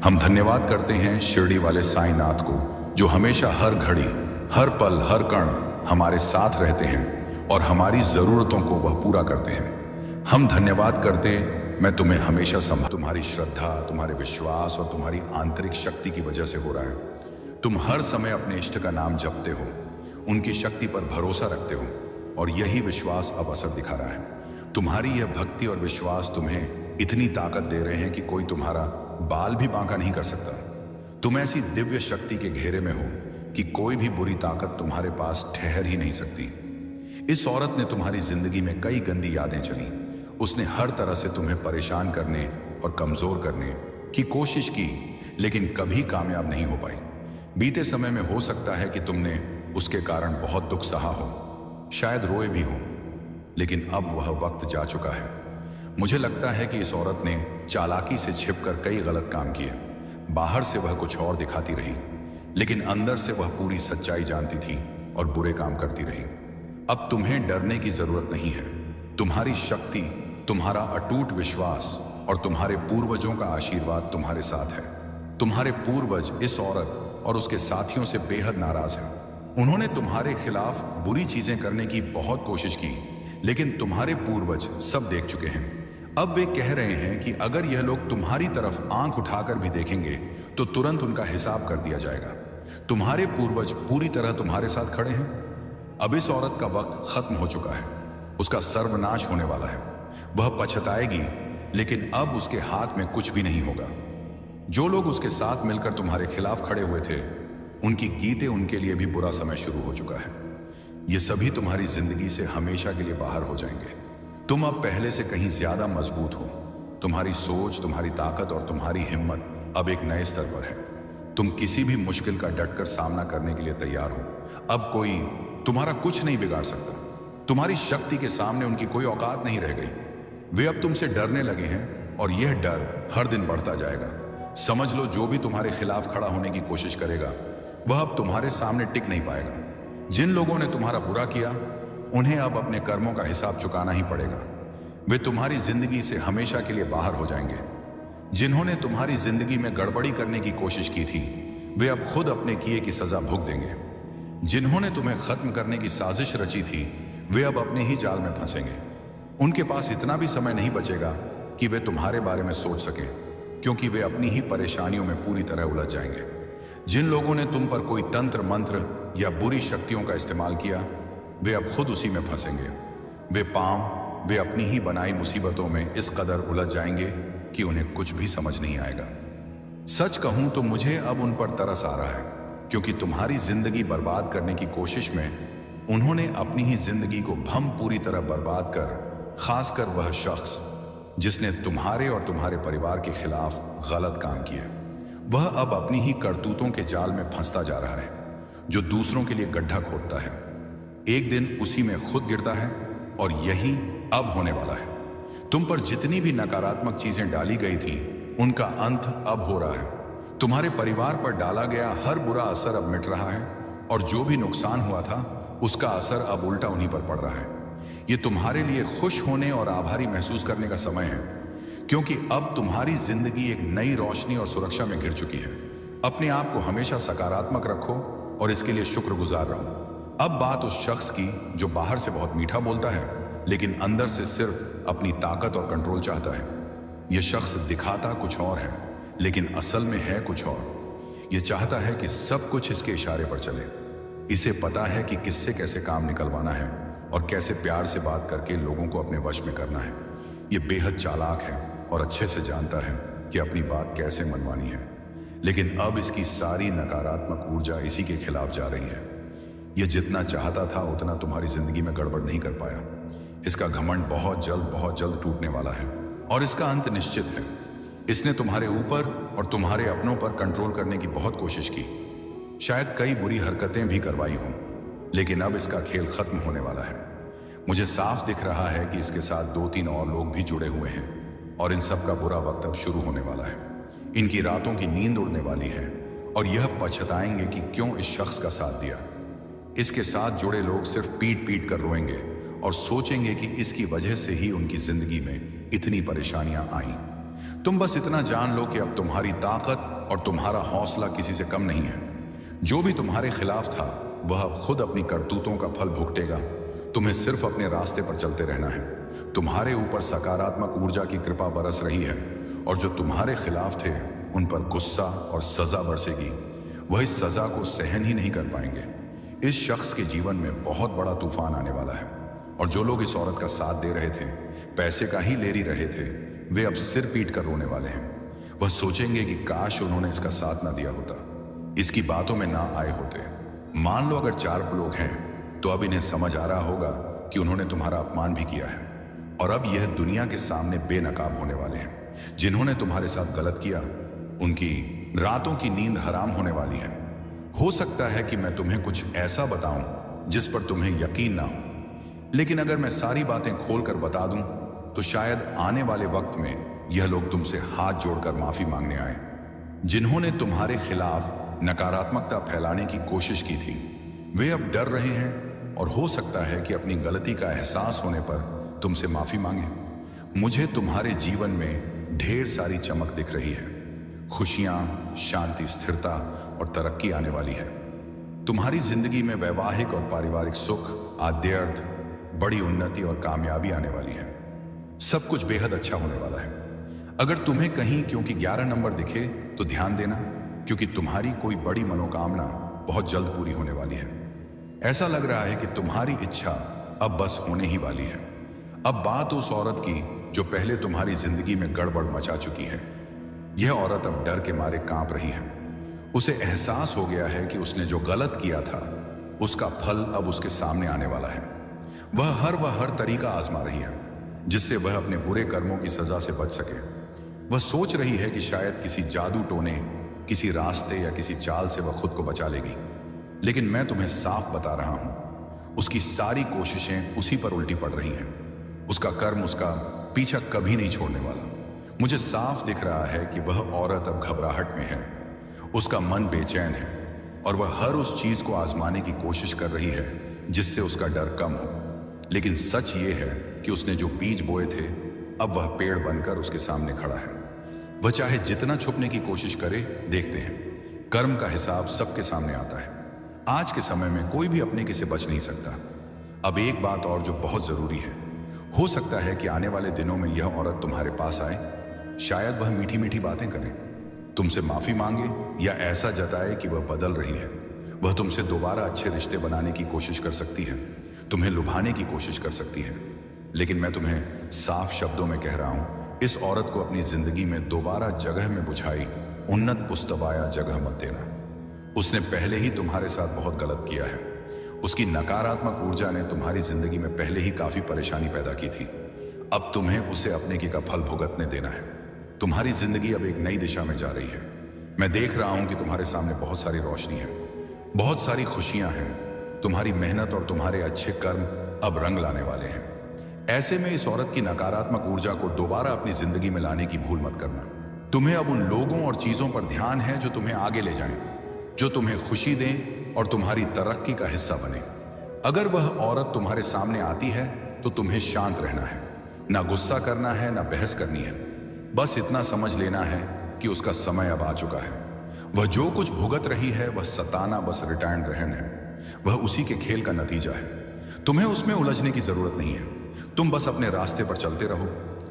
हम धन्यवाद करते हैं शिरडी वाले साईं नाथ को, जो हमेशा हर घड़ी, हर पल, हर कण हमारे साथ रहते हैं और हमारी जरूरतों को वह पूरा करते हैं। हम धन्यवाद करते, मैं तुम्हें हमेशा संभाल। तुम्हारी श्रद्धा, तुम्हारे विश्वास और तुम्हारी आंतरिक शक्ति की वजह से हो रहा है। तुम हर समय अपने इष्ट का नाम जपते हो, उनकी शक्ति पर भरोसा रखते हो, और यही विश्वास अब असर दिखा रहा है। तुम्हारी यह भक्ति और विश्वास तुम्हें इतनी ताकत दे रहे हैं कि कोई तुम्हारा बाल भी बांका नहीं कर सकता। तुम ऐसी दिव्य शक्ति के घेरे में हो कि कोई भी बुरी ताकत तुम्हारे पास ठहर ही नहीं सकती। इस औरत ने तुम्हारी जिंदगी में कई गंदी यादें चली। उसने हर तरह से तुम्हें परेशान करने और कमजोर करने की कोशिश की, लेकिन कभी कामयाब नहीं हो पाई। बीते समय में हो सकता है कि तुमने उसके कारण बहुत दुख सहा हो, शायद रोए भी हो, लेकिन अब वह वक्त जा चुका है। मुझे लगता है कि इस औरत ने चालाकी से छिपकर कई गलत काम किए। बाहर से वह कुछ और दिखाती रही, लेकिन अंदर से वह पूरी सच्चाई जानती थी और बुरे काम करती रही। अब तुम्हें डरने की जरूरत नहीं है। तुम्हारी शक्ति, तुम्हारा अटूट विश्वास और तुम्हारे पूर्वजों का आशीर्वाद तुम्हारे साथ है। तुम्हारे पूर्वज इस औरत और उसके साथियों से बेहद नाराज हैं। उन्होंने तुम्हारे खिलाफ बुरी चीजें करने की बहुत कोशिश की, लेकिन तुम्हारे पूर्वज सब देख चुके हैं। अब वे कह रहे हैं कि अगर यह लोग तुम्हारी तरफ आंख उठाकर भी देखेंगे तो तुरंत उनका हिसाब कर दिया जाएगा। तुम्हारे पूर्वज पूरी तरह तुम्हारे साथ खड़े हैं। अब इस औरत का वक्त खत्म हो चुका है, उसका सर्वनाश होने वाला है। वह पछताएगी, लेकिन अब उसके हाथ में कुछ भी नहीं होगा। जो लोग उसके साथ मिलकर तुम्हारे खिलाफ खड़े हुए थे, उनकी गीते उनके लिए भी बुरा समय शुरू हो चुका है। ये सभी तुम्हारी जिंदगी से हमेशा के लिए बाहर हो जाएंगे। तुम अब पहले से कहीं ज्यादा मजबूत हो। तुम्हारी सोच, तुम्हारी ताकत और तुम्हारी हिम्मत अब एक नए स्तर पर है। तुम किसी भी मुश्किल का डटकर सामना करने के लिए तैयार हो। अब कोई तुम्हारा कुछ नहीं बिगाड़ सकता। तुम्हारी शक्ति के सामने उनकी कोई औकात नहीं रह गई। वे अब तुमसे डरने लगे हैं और यह डर हर दिन बढ़ता जाएगा। समझ लो, जो भी तुम्हारे खिलाफ खड़ा होने की कोशिश करेगा, वह अब तुम्हारे सामने टिक नहीं पाएगा। जिन लोगों ने तुम्हारा बुरा किया, उन्हें अब अपने कर्मों का हिसाब चुकाना ही पड़ेगा। वे तुम्हारी जिंदगी से हमेशा के लिए बाहर हो जाएंगे। जिन्होंने तुम्हारी जिंदगी में गड़बड़ी करने की कोशिश की थी, वे अब खुद अपने किए की सजा भुगत देंगे। जिन्होंने तुम्हें खत्म करने की साजिश रची थी, वे अब अपने ही जाल में फंसेंगे। उनके पास इतना भी समय नहीं बचेगा कि वे तुम्हारे बारे में सोच सकें, क्योंकि वे अपनी ही परेशानियों में पूरी तरह उलझ जाएंगे। जिन लोगों ने तुम पर कोई तंत्र मंत्र या बुरी शक्तियों का इस्तेमाल किया, वे अब खुद उसी में फंसेंगे। वे अपनी ही बनाई मुसीबतों में इस कदर उलझ जाएंगे कि उन्हें कुछ भी समझ नहीं आएगा। सच कहूं तो मुझे अब उन पर तरस आ रहा है। क्योंकि तुम्हारी जिंदगी बर्बाद करने की कोशिश में उन्होंने अपनी ही जिंदगी को भम पूरी तरह बर्बाद कर, खासकर वह शख्स जिसने तुम्हारे और तुम्हारे परिवार के खिलाफ गलत काम किए, वह अब अपनी ही करतूतों के जाल में फंसता जा रहा है, जो दूसरों के लिए गड्ढा खोदता है, एक दिन उसी में खुद गिरता है। और यही अब होने वाला है। तुम पर जितनी भी नकारात्मक चीजें डाली गई थी, उनका अंत अब हो रहा है। तुम्हारे परिवार पर डाला गया हर बुरा असर अब मिट रहा है, और जो भी नुकसान हुआ था उसका असर अब उल्टा उन्हीं पर पड़ रहा है। ये तुम्हारे लिए खुश होने और आभारी महसूस करने का समय है, क्योंकि अब तुम्हारी जिंदगी एक नई रोशनी और सुरक्षा में घिर चुकी है। अपने आप को हमेशा सकारात्मक रखो और इसके लिए शुक्रगुजार रहो। अब बात उस शख्स की जो बाहर से बहुत मीठा बोलता है, लेकिन अंदर से सिर्फ अपनी ताकत और कंट्रोल चाहता है। यह शख्स दिखाता कुछ और है, लेकिन असल में है कुछ और। यह चाहता है कि सब कुछ इसके इशारे पर चले। इसे पता है कि किससे कैसे काम निकलवाना है और कैसे प्यार से बात करके लोगों को अपने वश में करना है। यह बेहद चालाक है और अच्छे से जानता है कि अपनी बात कैसे मनवानी है, लेकिन अब इसकी सारी नकारात्मक ऊर्जा इसी के खिलाफ जा रही है। यह जितना चाहता था उतना तुम्हारी जिंदगी में गड़बड़ नहीं कर पाया। इसका घमंड बहुत जल्द टूटने वाला है और इसका अंत निश्चित है। इसने तुम्हारे ऊपर और तुम्हारे अपनों पर कंट्रोल करने की बहुत कोशिश की, शायद कई बुरी हरकतें भी करवाई हों, लेकिन अब इसका खेल खत्म होने वाला है। मुझे साफ दिख रहा है कि इसके साथ 2-3 और लोग भी जुड़े हुए हैं और इन सब का बुरा वक्त अब शुरू होने वाला है। इनकी रातों की नींद उड़ने वाली है और यह पछताएंगे कि क्यों इस शख्स का साथ दिया। इसके साथ जुड़े लोग सिर्फ पीट पीट कर रोएंगे और सोचेंगे कि इसकी वजह से ही उनकी जिंदगी में इतनी परेशानियां आईं। तुम बस इतना जान लो कि अब तुम्हारी ताकत और तुम्हारा हौसला किसी से कम नहीं है। जो भी तुम्हारे खिलाफ था वह अब खुद अपनी करतूतों का फल भुगतेगा। तुम्हें सिर्फ अपने रास्ते पर चलते रहना है। तुम्हारे ऊपर सकारात्मक ऊर्जा की कृपा बरस रही है और जो तुम्हारे खिलाफ थे उन पर गुस्सा और सजा बरसेगी। वह इस सजा को सहन ही नहीं कर पाएंगे। इस शख्स के जीवन में बहुत बड़ा तूफान आने वाला है और जो लोग इस औरत का साथ दे रहे थे, पैसे का ही लेरी रहे थे, वे अब सिर पीट कर रोने वाले हैं। वह सोचेंगे कि काश उन्होंने इसका साथ ना दिया होता, इसकी बातों में ना आए होते। मान लो अगर 4 लोग हैं तो अब इन्हें समझ आ रहा होगा कि उन्होंने तुम्हारा अपमान भी किया है और अब यह दुनिया के सामने बेनकाब होने वाले हैं। जिन्होंने तुम्हारे साथ गलत किया उनकी रातों की नींद हराम होने वाली है। हो सकता है कि मैं तुम्हें कुछ ऐसा बताऊं जिस पर तुम्हें यकीन ना हो, लेकिन अगर मैं सारी बातें खोलकर बता दूं तो शायद आने वाले वक्त में यह लोग तुमसे हाथ जोड़कर माफी मांगने आए। जिन्होंने तुम्हारे खिलाफ नकारात्मकता फैलाने की कोशिश की थी, वे अब डर रहे हैं और हो सकता है कि अपनी गलती का एहसास होने पर तुमसे माफी मांगे। मुझे तुम्हारे जीवन में ढेर सारी चमक दिख रही है। खुशियां, शांति, स्थिरता और तरक्की आने वाली है। तुम्हारी जिंदगी में वैवाहिक और पारिवारिक सुख, आद्यर्थ, बड़ी उन्नति और कामयाबी आने वाली है। सब कुछ बेहद अच्छा होने वाला है। अगर तुम्हें कहीं क्योंकि 11 नंबर दिखे तो ध्यान देना, क्योंकि तुम्हारी कोई बड़ी मनोकामना बहुत जल्द पूरी होने वाली है। ऐसा लग रहा है कि तुम्हारी इच्छा अब बस होने ही वाली है। अब बात उस औरत की जो पहले तुम्हारी जिंदगी में गड़बड़ मचा चुकी है। यह औरत अब डर के मारे कांप रही है। उसे एहसास हो गया है कि उसने जो गलत किया था उसका फल अब उसके सामने आने वाला है। वह हर तरीका आजमा रही है जिससे वह अपने बुरे कर्मों की सजा से बच सके। वह सोच रही है कि शायद किसी जादू टोने, किसी रास्ते या किसी चाल से वह खुद को बचा लेगी, लेकिन मैं तुम्हें साफ बता रहा हूं, उसकी सारी कोशिशें उसी पर उल्टी पड़ रही हैं। उसका कर्म उसका पीछा कभी नहीं छोड़ने वाला। मुझे साफ दिख रहा है कि वह औरत अब घबराहट में है। उसका मन बेचैन है और वह हर उस चीज को आजमाने की कोशिश कर रही है जिससे उसका डर कम हो। लेकिन सच ये है कि उसने जो बीज बोए थे अब वह पेड़ बनकर उसके सामने खड़ा है। वह चाहे जितना छुपने की कोशिश करे, देखते हैं कर्म का हिसाब सबके सामने आता है। आज के समय में कोई भी अपने किसे बच नहीं सकता। अब एक बात और जो बहुत जरूरी है, हो सकता है कि आने वाले दिनों में यह औरत तुम्हारे पास आए। शायद वह मीठी मीठी बातें करे, तुमसे माफी मांगे या ऐसा जताए कि वह बदल रही है। वह तुमसे दोबारा अच्छे रिश्ते बनाने की कोशिश कर सकती है, तुम्हें लुभाने की कोशिश कर सकती है। लेकिन मैं तुम्हें साफ शब्दों में कह रहा हूं, इस औरत को अपनी जिंदगी में दोबारा जगह में बुझाई उन्नत पुस्तबाया जगह मत देना। उसने पहले ही तुम्हारे साथ बहुत गलत किया है। उसकी नकारात्मक ऊर्जा ने तुम्हारी जिंदगी में पहले ही काफी परेशानी पैदा की थी। अब तुम्हें उसे अपने की का फल भुगतने देना है। तुम्हारी जिंदगी अब एक नई दिशा में जा रही है। मैं देख रहा हूं कि तुम्हारे सामने बहुत सारी रोशनी है, बहुत सारी खुशियां हैं। तुम्हारी मेहनत और तुम्हारे अच्छे कर्म अब रंग लाने वाले हैं। ऐसे में इस औरत की नकारात्मक ऊर्जा को दोबारा अपनी जिंदगी में लाने की भूल मत करना। तुम्हें अब उन लोगों और चीजों पर ध्यान है जो तुम्हें आगे ले जाएं, जो तुम्हें खुशी दें और तुम्हारी तरक्की का हिस्सा बने। अगर वह औरत तुम्हारे सामने आती है तो तुम्हें शांत रहना है, ना गुस्सा करना है, ना बहस करनी है। बस इतना समझ लेना है कि उसका समय अब आ चुका है। वह जो कुछ भुगत रही है वह सताना बस रिटर्न रहन है। वह उसी के खेल का नतीजा है। तुम्हें उसमें उलझने की जरूरत नहीं है। तुम बस अपने रास्ते पर चलते रहो।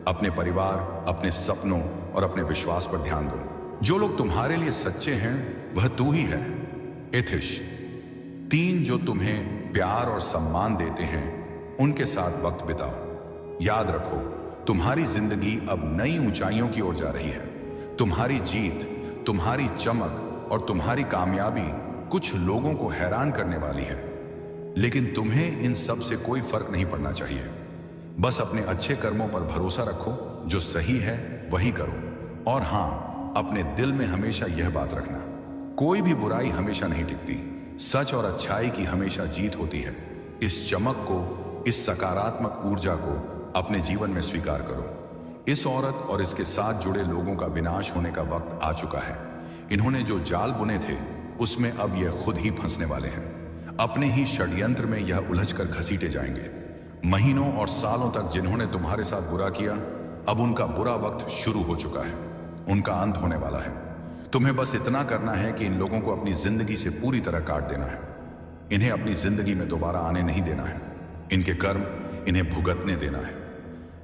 अपने परिवार, अपने सपनों और अपने विश्वास पर ध्यान दो। जो लोग तुम्हारे लिए सच्चे हैं वह तू ही है। एथिश 3 जो तुम्हें प्यार और सम्मान देते हैं उनके साथ वक्त बिताओ। याद रखो, तुम्हारी जिंदगी अब नई ऊंचाइयों की ओर जा रही है। तुम्हारी जीत, तुम्हारी चमक और तुम्हारी कामयाबी कुछ लोगों को हैरान करने वाली है, लेकिन तुम्हें इन सब से कोई फर्क नहीं पड़ना चाहिए। बस अपने अच्छे कर्मों पर भरोसा रखो। जो सही है वही करो। और हां, अपने दिल में हमेशा यह बात रखना, कोई भी बुराई हमेशा नहीं टिकती। सच और अच्छाई की हमेशा जीत होती है। इस चमक को, इस सकारात्मक ऊर्जा को अपने जीवन में स्वीकार करो। इस औरत और इसके साथ जुड़े लोगों का विनाश होने का वक्त आ चुका है। इन्होंने जो जाल बुने थे उसमें अब यह खुद ही फंसने वाले हैं। अपने ही षड्यंत्र में यह उलझकर घसीटे जाएंगे। महीनों और सालों तक जिन्होंने तुम्हारे साथ बुरा किया, अब उनका बुरा वक्त शुरू हो चुका है। उनका अंत होने वाला है। तुम्हें बस इतना करना है कि इन लोगों को अपनी जिंदगी से पूरी तरह काट देना है। इन्हें अपनी जिंदगी में दोबारा आने नहीं देना है। इनके कर्म इन्हें भुगतने देना है।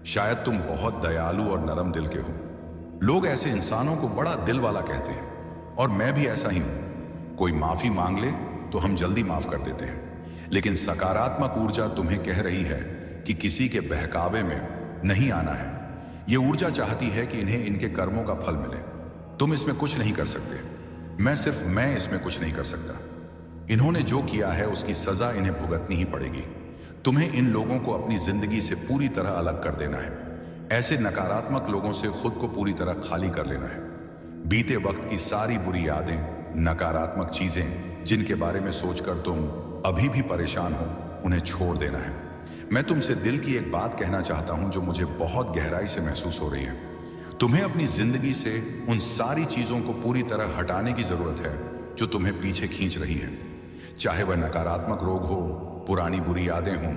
शायद तुम बहुत दयालु और नरम दिल के हो। लोग ऐसे इंसानों को बड़ा दिल वाला कहते हैं, और मैं भी ऐसा ही हूं। कोई माफी मांग ले तो हम जल्दी माफ कर देते हैं, लेकिन सकारात्मक ऊर्जा तुम्हें कह रही है कि किसी के बहकावे में नहीं आना है। यह ऊर्जा चाहती है कि इन्हें इनके कर्मों का फल मिले। तुम इसमें कुछ नहीं कर सकते। मैं इसमें कुछ नहीं कर सकता। इन्होंने जो किया है उसकी सजा इन्हें भुगतनी ही पड़ेगी। तुम्हें इन लोगों को अपनी जिंदगी से पूरी तरह अलग कर देना है। ऐसे नकारात्मक लोगों से खुद को पूरी तरह खाली कर लेना है। बीते वक्त की सारी बुरी यादें, नकारात्मक चीजें जिनके बारे में सोचकर तुम अभी भी परेशान हो, उन्हें छोड़ देना है। मैं तुमसे दिल की एक बात कहना चाहता हूं जो मुझे बहुत गहराई से महसूस हो रही है। तुम्हें अपनी जिंदगी से उन सारी चीजों को पूरी तरह हटाने की जरूरत है जो तुम्हें पीछे खींच रही हैं। चाहे वह नकारात्मक रोग हो, पुरानी बुरी यादें हों,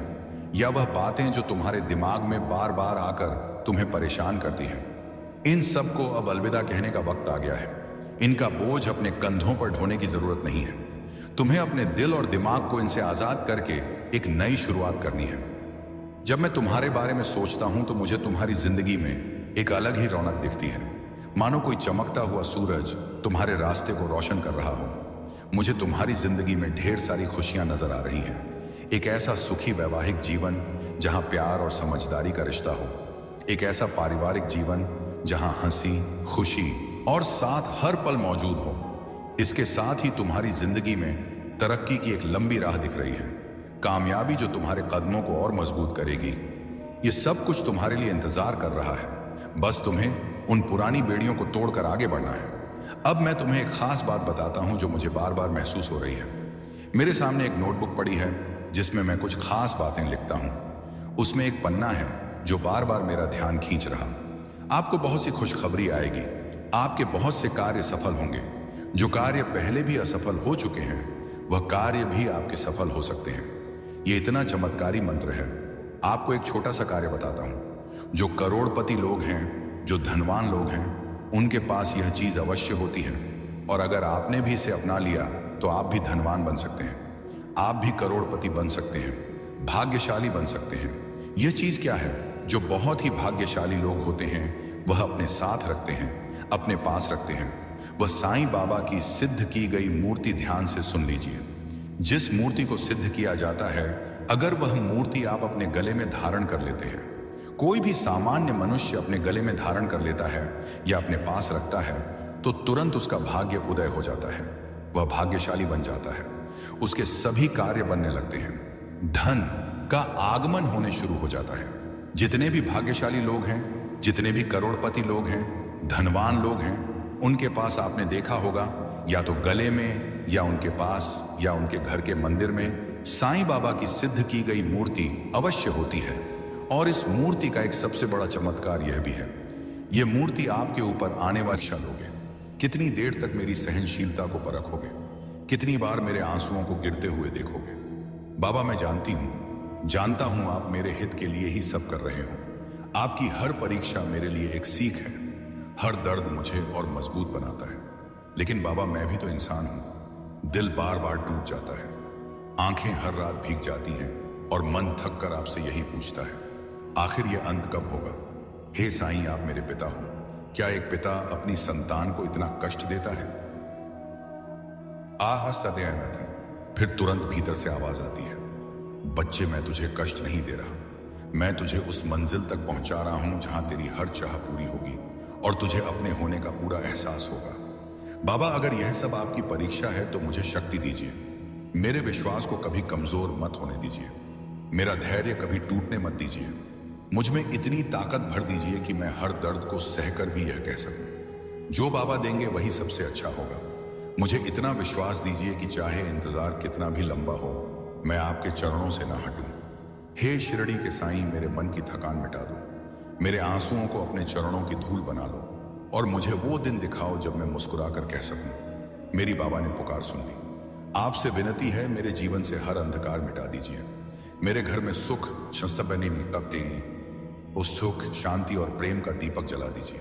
या वह बातें जो तुम्हारे दिमाग में बार बार आकर तुम्हें परेशान करती हैं। इन सब को अब अलविदा कहने का वक्त आ गया है। इनका बोझ अपने कंधों पर ढोने की जरूरत नहीं है। तुम्हें अपने दिल और दिमाग को इनसे आजाद करके एक नई शुरुआत करनी है। जब मैं तुम्हारे बारे में सोचता हूं तो मुझे तुम्हारी जिंदगी में एक अलग ही रौनक दिखती है, मानो कोई चमकता हुआ सूरज तुम्हारे रास्ते को रोशन कर रहा हो। मुझे तुम्हारी जिंदगी में ढेर सारी खुशियां नजर आ रही हैं। एक ऐसा सुखी वैवाहिक जीवन जहां प्यार और समझदारी का रिश्ता हो। एक ऐसा पारिवारिक जीवन जहां हंसी, खुशी और साथ हर पल मौजूद हो। इसके साथ ही तुम्हारी जिंदगी में तरक्की की एक लंबी राह दिख रही है। कामयाबी जो तुम्हारे कदमों को और मजबूत करेगी। ये सब कुछ तुम्हारे लिए इंतजार कर रहा है। बस तुम्हें उन पुरानी बेड़ियों को तोड़कर आगे बढ़ना है। अब मैं तुम्हें एक खास बात बताता हूं जो मुझे बार बार महसूस हो रही है। मेरे सामने एक नोटबुक पड़ी है जिसमें मैं कुछ खास बातें लिखता हूं। उसमें एक पन्ना है जो बार बार मेरा ध्यान खींच रहा। आपको बहुत सी खुशखबरी आएगी। आपके बहुत से कार्य सफल होंगे। जो कार्य पहले भी असफल हो चुके हैं वह कार्य भी आपके सफल हो सकते हैं। यह इतना चमत्कारी मंत्र है। आपको एक छोटा सा कार्य बताता हूं। जो करोड़पति लोग हैं, जो धनवान लोग हैं, उनके पास यह चीज अवश्य होती है, और अगर आपने भी इसे अपना लिया तो आप भी धनवान बन सकते हैं। आप भी करोड़पति बन सकते हैं, भाग्यशाली बन सकते हैं। यह चीज क्या है? जो बहुत ही भाग्यशाली लोग होते हैं वह अपने साथ रखते हैं, अपने पास रखते हैं। वह साईं बाबा की सिद्ध की गई मूर्ति ध्यान से सुन लीजिए। जिस मूर्ति को सिद्ध किया जाता है, अगर वह मूर्ति आप अपने गले में धारण कर लेते हैं, कोई भी सामान्य मनुष्य अपने गले में धारण कर लेता है या अपने पास रखता है, तो तुरंत उसका भाग्य उदय हो जाता है। वह भाग्यशाली बन जाता है। उसके सभी कार्य बनने लगते हैं। धन का आगमन होने शुरू हो जाता है। जितने भी भाग्यशाली लोग हैं, जितने भी करोड़पति लोग हैं, धनवान लोग हैं, उनके पास आपने देखा होगा या तो गले में या उनके पास या उनके घर के मंदिर में साईं बाबा की सिद्ध की गई मूर्ति अवश्य होती है। और इस मूर्ति का एक सबसे बड़ा चमत्कार यह भी है, यह मूर्ति आपके ऊपर आने वाली लोगे। कितनी देर तक मेरी सहनशीलता को परखोगे? कितनी बार मेरे आंसुओं को गिरते हुए देखोगे? बाबा मैं जानता हूं आप मेरे हित के लिए ही सब कर रहे हो। आपकी हर परीक्षा मेरे लिए एक सीख है। हर दर्द मुझे और मजबूत बनाता है। लेकिन बाबा मैं भी तो इंसान हूं। दिल बार बार टूट जाता है, आंखें हर रात भीग जाती हैं और मन थक कर आपसे यही पूछता है, आखिर ये अंत कब होगा? हे साईं आप मेरे पिता हो। क्या एक पिता अपनी संतान को इतना कष्ट देता है? आह सदैव। फिर तुरंत भीतर से आवाज आती है, बच्चे मैं तुझे कष्ट नहीं दे रहा, मैं तुझे उस मंजिल तक पहुंचा रहा हूं जहां तेरी हर चाह पूरी होगी और तुझे अपने होने का पूरा एहसास होगा। बाबा अगर यह सब आपकी परीक्षा है तो मुझे शक्ति दीजिए। मेरे विश्वास को कभी कमजोर मत होने दीजिए। मेरा धैर्य कभी टूटने मत दीजिए। मुझ में इतनी ताकत भर दीजिए कि मैं हर दर्द को सहकर भी यह कह सकूं, जो बाबा देंगे वही सबसे अच्छा होगा। मुझे इतना विश्वास दीजिए कि चाहे इंतजार कितना भी लंबा हो, मैं आपके चरणों से ना हटूं। हे शिरडी के साईं मेरे मन की थकान मिटा दो। मेरे आंसुओं को अपने चरणों की धूल बना लो और मुझे वो दिन दिखाओ जब मैं मुस्कुरा कर कह सकूं, मेरी बाबा ने पुकार सुन ली। आपसे विनती है मेरे जीवन से हर अंधकार मिटा दीजिए। मेरे घर में सुख उस सुख शांति और प्रेम का दीपक जला दीजिए।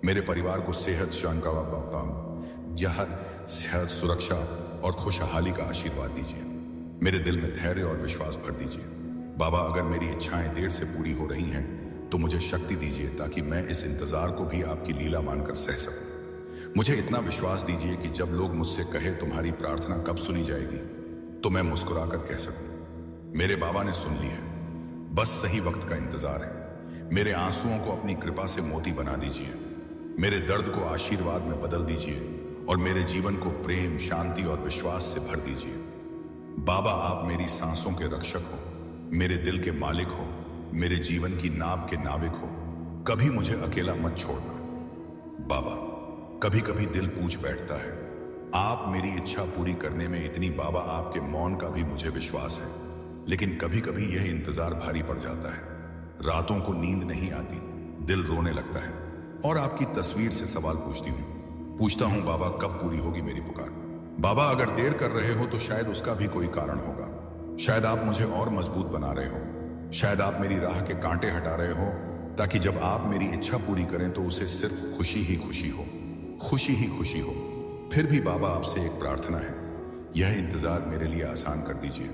मेरे परिवार को सेहत सेहत सुरक्षा और खुशहाली का आशीर्वाद दीजिए। मेरे दिल में धैर्य और विश्वास भर दीजिए। बाबा अगर मेरी इच्छाएं देर से पूरी हो रही हैं तो मुझे शक्ति दीजिए ताकि मैं इस इंतजार को भी आपकी लीला मानकर सह सकूं। मुझे इतना विश्वास दीजिए कि जब लोग मुझसे कहे तुम्हारी प्रार्थना कब सुनी जाएगी तो मैं मुस्कुराकर कह सकूं, मेरे बाबा ने सुन ली है, बस सही वक्त का इंतजार है। मेरे आंसुओं को अपनी कृपा से मोती बना दीजिए। मेरे दर्द को आशीर्वाद में बदल दीजिए और मेरे जीवन को प्रेम शांति और विश्वास से भर दीजिए। बाबा आप मेरी सांसों के रक्षक हो, मेरे दिल के मालिक हो, मेरे जीवन की नाव के नाविक हो। कभी मुझे अकेला मत छोड़ना। बाबा कभी कभी दिल पूछ बैठता है, आप मेरी इच्छा पूरी करने में इतनी बाबा आपके मौन का भी मुझे विश्वास है, लेकिन कभी कभी यह इंतजार भारी पड़ जाता है। रातों को नींद नहीं आती, दिल रोने लगता है और आपकी तस्वीर से सवाल पूछता हूं बाबा कब पूरी होगी मेरी पुकार? बाबा अगर देर कर रहे हो तो शायद उसका भी कोई कारण होगा। शायद आप मुझे और मजबूत बना रहे हो। शायद आप मेरी राह के कांटे हटा रहे हो ताकि जब आप मेरी इच्छा पूरी करें तो उसे सिर्फ खुशी ही खुशी हो, खुशी ही खुशी हो। फिर भी बाबा आपसे एक प्रार्थना है, यह इंतजार मेरे लिए आसान कर दीजिए।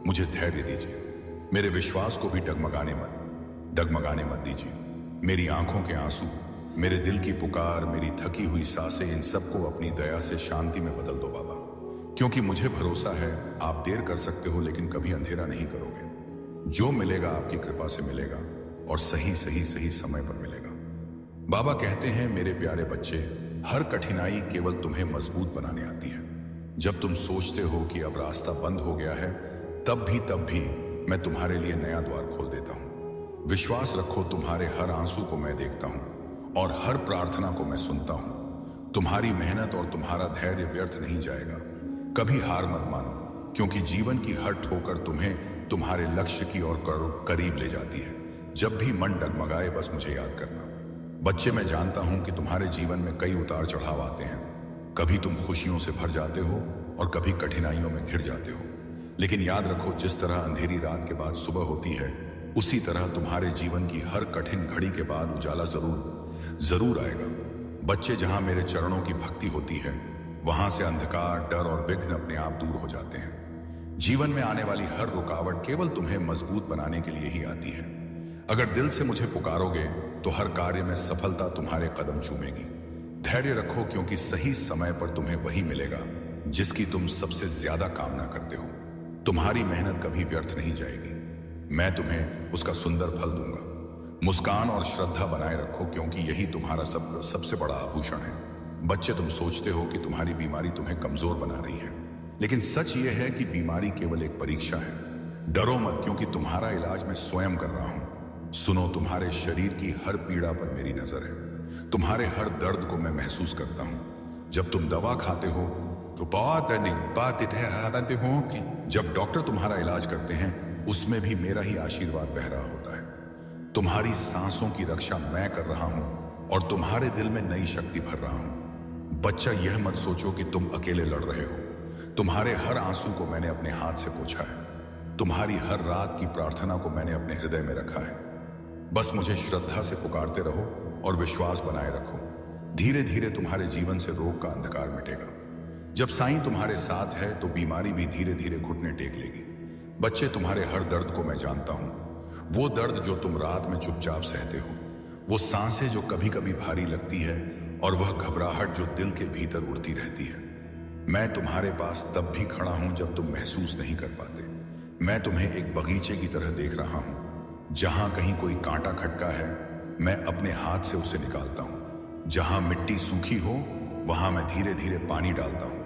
मुझे धैर्य दीजिए। मेरे विश्वास को भी डगमगाने मत दीजिए। मेरी आंखों के आंसू, मेरे दिल की पुकार, मेरी थकी हुई सांसें, इन सबको अपनी दया से शांति में बदल दो बाबा। क्योंकि मुझे भरोसा है आप देर कर सकते हो लेकिन कभी अंधेरा नहीं करोगे। जो मिलेगा आपकी कृपा से मिलेगा और सही समय पर मिलेगा। बाबा कहते हैं मेरे प्यारे बच्चे, हर कठिनाई केवल तुम्हें मजबूत बनाने आती है। जब तुम सोचते हो कि अब रास्ता बंद हो गया है, तब भी मैं तुम्हारे लिए नया द्वार खोल देता हूं। विश्वास रखो, तुम्हारे हर आंसू को मैं देखता हूं और हर प्रार्थना को मैं सुनता हूं। तुम्हारी मेहनत और तुम्हारा धैर्य व्यर्थ नहीं जाएगा। कभी हार मत मानो, क्योंकि जीवन की हर ठोकर तुम्हें तुम्हारे लक्ष्य की ओर करीब ले जाती है। जब भी मन डगमगाए बस मुझे याद करना। बच्चे मैं जानता हूं कि तुम्हारे जीवन में कई उतार चढ़ाव आते हैं। कभी तुम खुशियों से भर जाते हो और कभी कठिनाइयों में घिर जाते हो, लेकिन याद रखो जिस तरह अंधेरी रात के बाद सुबह होती है, उसी तरह तुम्हारे जीवन की हर कठिन घड़ी के बाद उजाला जरूर आएगा। बच्चे जहां मेरे चरणों की भक्ति होती है, वहां से अंधकार, डर और विघ्न अपने आप दूर हो जाते हैं। जीवन में आने वाली हर रुकावट केवल तुम्हें मजबूत बनाने के लिए ही आती है। अगर दिल से मुझे पुकारोगे तो हर कार्य में सफलता तुम्हारे कदम चूमेगी। धैर्य रखो, क्योंकि सही समय पर तुम्हें वही मिलेगा जिसकी तुम सबसे ज्यादा कामना करते हो। तुम्हारी मेहनत कभी व्यर्थ नहीं जाएगी। मैं तुम्हें उसका सुंदर फल दूंगा। मुस्कान और श्रद्धा बनाए रखो, क्योंकि यही तुम्हारा सबसे बड़ा आभूषण है। बच्चे, तुम सोचते हो कि तुम्हारी बीमारी तुम्हें कमजोर बना रही है, लेकिन सच यह है कि बीमारी केवल एक परीक्षा है। डरो मत, क्योंकि तुम्हारा इलाज मैं स्वयं कर रहा हूं। सुनो, तुम्हारे शरीर की हर पीड़ा पर मेरी नजर है। तुम्हारे हर दर्द को मैं महसूस करता हूं। जब तुम दवा खाते हो तो बात हो कि जब डॉक्टर तुम्हारा इलाज करते हैं उसमें भी मेरा ही आशीर्वाद बह रहा होता है। तुम्हारी सांसों की रक्षा मैं कर रहा हूं और तुम्हारे दिल में नई शक्ति भर रहा हूं। बच्चा, यह मत सोचो कि तुम अकेले लड़ रहे हो। तुम्हारे हर आंसू को मैंने अपने हाथ से पोंछा है। तुम्हारी हर रात की प्रार्थना को मैंने अपने हृदय में रखा है। बस मुझे श्रद्धा से पुकारते रहो और विश्वास बनाए रखो। धीरे धीरे तुम्हारे जीवन से रोग का अंधकार मिटेगा। जब साईं तुम्हारे साथ है तो बीमारी भी धीरे धीरे घुटने टेक लेगी। बच्चे, तुम्हारे हर दर्द को मैं जानता हूं। वो दर्द जो तुम रात में चुपचाप सहते हो, वो सांसें जो कभी कभी भारी लगती है, और वह घबराहट जो दिल के भीतर उड़ती रहती है। मैं तुम्हारे पास तब भी खड़ा हूं जब तुम महसूस नहीं कर पाते। मैं तुम्हें एक बगीचे की तरह देख रहा हूं। जहां कहीं कोई कांटा खटका है, मैं अपने हाथ से उसे निकालता हूं। जहां मिट्टी सूखी हो, वहां मैं धीरे धीरे पानी डालता हूं।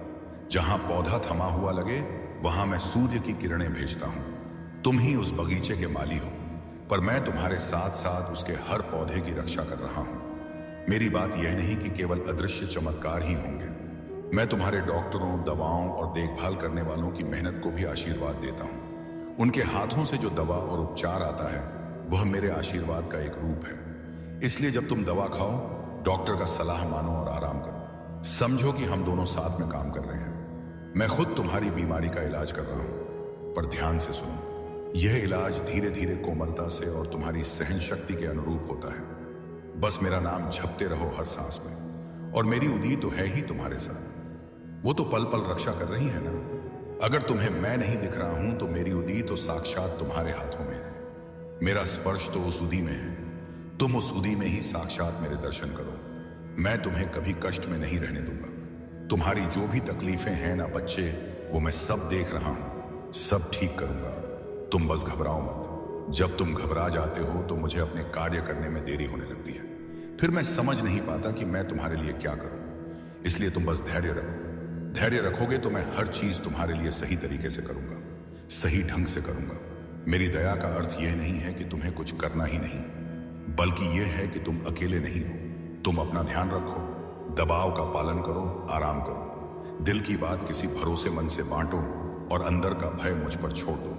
जहां पौधा थमा हुआ लगे, वहां मैं सूर्य की किरणें भेजता हूं। तुम ही उस बगीचे के माली हो, पर मैं तुम्हारे साथ साथ उसके हर पौधे की रक्षा कर रहा हूं। मेरी बात यह नहीं कि केवल अदृश्य चमत्कार ही होंगे। मैं तुम्हारे डॉक्टरों, दवाओं और देखभाल करने वालों की मेहनत को भी आशीर्वाद देता हूं। उनके हाथों से जो दवा और उपचार आता है, वह मेरे आशीर्वाद का एक रूप है। इसलिए जब तुम दवा खाओ, डॉक्टर का सलाह मानो और आराम करो। समझो कि हम दोनों साथ में काम कर रहे हैं। मैं खुद तुम्हारी बीमारी का इलाज कर रहा हूं, पर ध्यान से सुनो। यह इलाज धीरे धीरे कोमलता से और तुम्हारी सहन शक्ति के अनुरूप होता है। बस मेरा नाम जपते रहो हर सांस में, और मेरी उदी तो है ही तुम्हारे साथ। वो तो पल पल रक्षा कर रही है ना। अगर तुम्हें मैं नहीं दिख रहा हूं तो मेरी उदी तो साक्षात तुम्हारे हाथों में है। मेरा स्पर्श तो उस उदी में है। तुम उस उदी में ही साक्षात मेरे दर्शन करो। मैं तुम्हें कभी कष्ट में नहीं रहने दूंगा। तुम्हारी जो भी तकलीफें हैं ना बच्चे, वो मैं सब देख रहा हूं, सब ठीक करूंगा। तुम बस घबराओ मत। जब तुम घबरा जाते हो तो मुझे अपने कार्य करने में देरी होने लगती है। फिर मैं समझ नहीं पाता कि मैं तुम्हारे लिए क्या करूं। इसलिए तुम बस धैर्य रखो। धैर्य रखोगे तो मैं हर चीज तुम्हारे लिए सही तरीके से करूंगा, सही ढंग से करूंगा। मेरी दया का अर्थ यह नहीं है कि तुम्हें कुछ करना ही नहीं, बल्कि यह है कि तुम अकेले नहीं हो। तुम अपना ध्यान रखो, दबाव का पालन करो, आराम करो। दिल की बात किसी भरोसेमंद से बांटो और अंदर का भय मुझ पर छोड़ दो।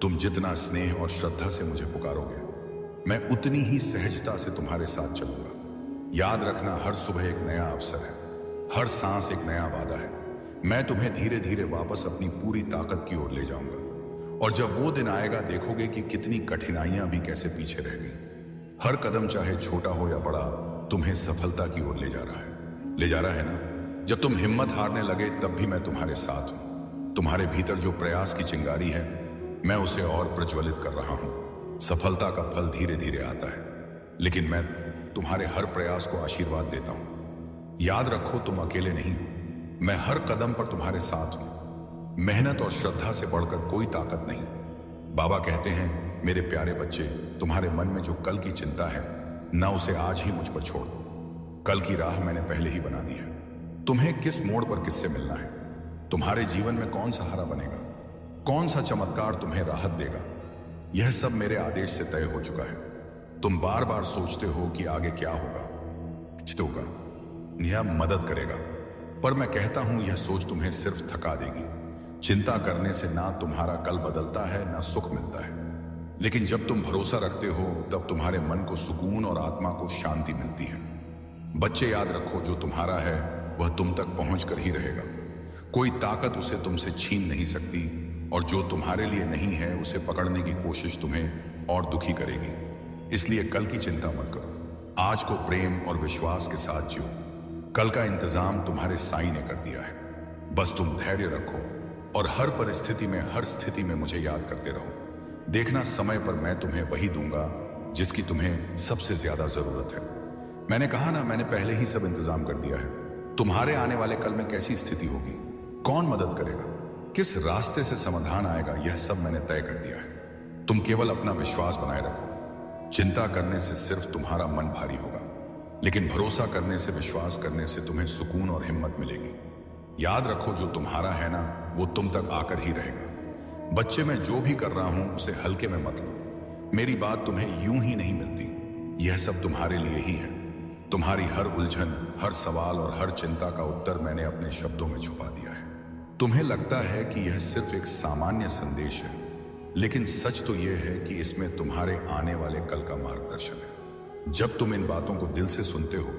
तुम जितना स्नेह और श्रद्धा से मुझे पुकारोगे, मैं उतनी ही सहजता से तुम्हारे साथ चलूंगा। याद रखना, हर सुबह एक नया अवसर है, हर सांस एक नया वादा है। मैं तुम्हें धीरे धीरे वापस अपनी पूरी ताकत की ओर ले जाऊंगा, और जब वो दिन आएगा देखोगे कि कितनी कठिनाइयां भी कैसे पीछे रह गई। हर कदम चाहे छोटा हो या बड़ा, तुम्हें सफलता की ओर ले जा रहा है ना। जब तुम हिम्मत हारने लगे तब भी मैं तुम्हारे साथ हूं। तुम्हारे भीतर जो प्रयास की चिंगारी है, मैं उसे और प्रज्वलित कर रहा हूं। सफलता का फल धीरे धीरे आता है, लेकिन मैं तुम्हारे हर प्रयास को आशीर्वाद देता हूं। याद रखो, तुम अकेले नहीं हो। मैं हर कदम पर तुम्हारे साथ हूं। मेहनत और श्रद्धा से बढ़कर कोई ताकत नहीं। बाबा कहते हैं, मेरे प्यारे बच्चे, तुम्हारे मन में जो कल की चिंता है ना, उसे आज ही मुझ पर छोड़ दो। कल की राह मैंने पहले ही बना दी है। तुम्हें किस मोड़ पर किससे मिलना है, तुम्हारे जीवन में कौन सहारा बनेगा, कौन सा चमत्कार तुम्हें राहत देगा, यह सब मेरे आदेश से तय हो चुका है। तुम बार बार सोचते हो कि आगे क्या होगा, यह मदद करेगा, पर मैं कहता हूं यह सोच तुम्हें सिर्फ थका देगी। चिंता करने से ना तुम्हारा कल बदलता है ना सुख मिलता है, लेकिन जब तुम भरोसा रखते हो तब तुम्हारे मन को सुकून और आत्मा को शांति मिलती है। बच्चे, याद रखो, जो तुम्हारा है वह तुम तक पहुंच कर ही रहेगा। कोई ताकत उसे तुमसे छीन नहीं सकती, और जो तुम्हारे लिए नहीं है उसे पकड़ने की कोशिश तुम्हें और दुखी करेगी। इसलिए कल की चिंता मत करो। आज को प्रेम और विश्वास के साथ जियो। कल का इंतजाम तुम्हारे साईं ने कर दिया है। बस तुम धैर्य रखो और हर परिस्थिति में, हर स्थिति में मुझे याद करते रहो। देखना, समय पर मैं तुम्हें वही दूंगा जिसकी तुम्हें सबसे ज्यादा जरूरत है। मैंने कहा ना, मैंने पहले ही सब इंतजाम कर दिया है। तुम्हारे आने वाले कल में कैसी स्थिति होगी, कौन मदद करेगा, किस रास्ते से समाधान आएगा, यह सब मैंने तय कर दिया है। तुम केवल अपना विश्वास बनाए रखो। चिंता करने से सिर्फ तुम्हारा मन भारी होगा। लेकिन भरोसा करने से, विश्वास करने से तुम्हें सुकून और हिम्मत मिलेगी। याद रखो, जो तुम्हारा है ना, वो तुम तक आकर ही रहेगा। बच्चे, मैं जो भी कर रहा हूं उसे हल्के में मत लो। मेरी बात तुम्हें यूं ही नहीं मिलती। यह सब तुम्हारे लिए ही है। तुम्हारी हर उलझन, हर सवाल और हर चिंता का उत्तर मैंने अपने शब्दों में छुपा दिया है। तुम्हें लगता है कि यह सिर्फ एक सामान्य संदेश है, लेकिन सच तो यह है कि इसमें तुम्हारे आने वाले कल का मार्गदर्शन है। जब तुम इन बातों को दिल से सुनते हो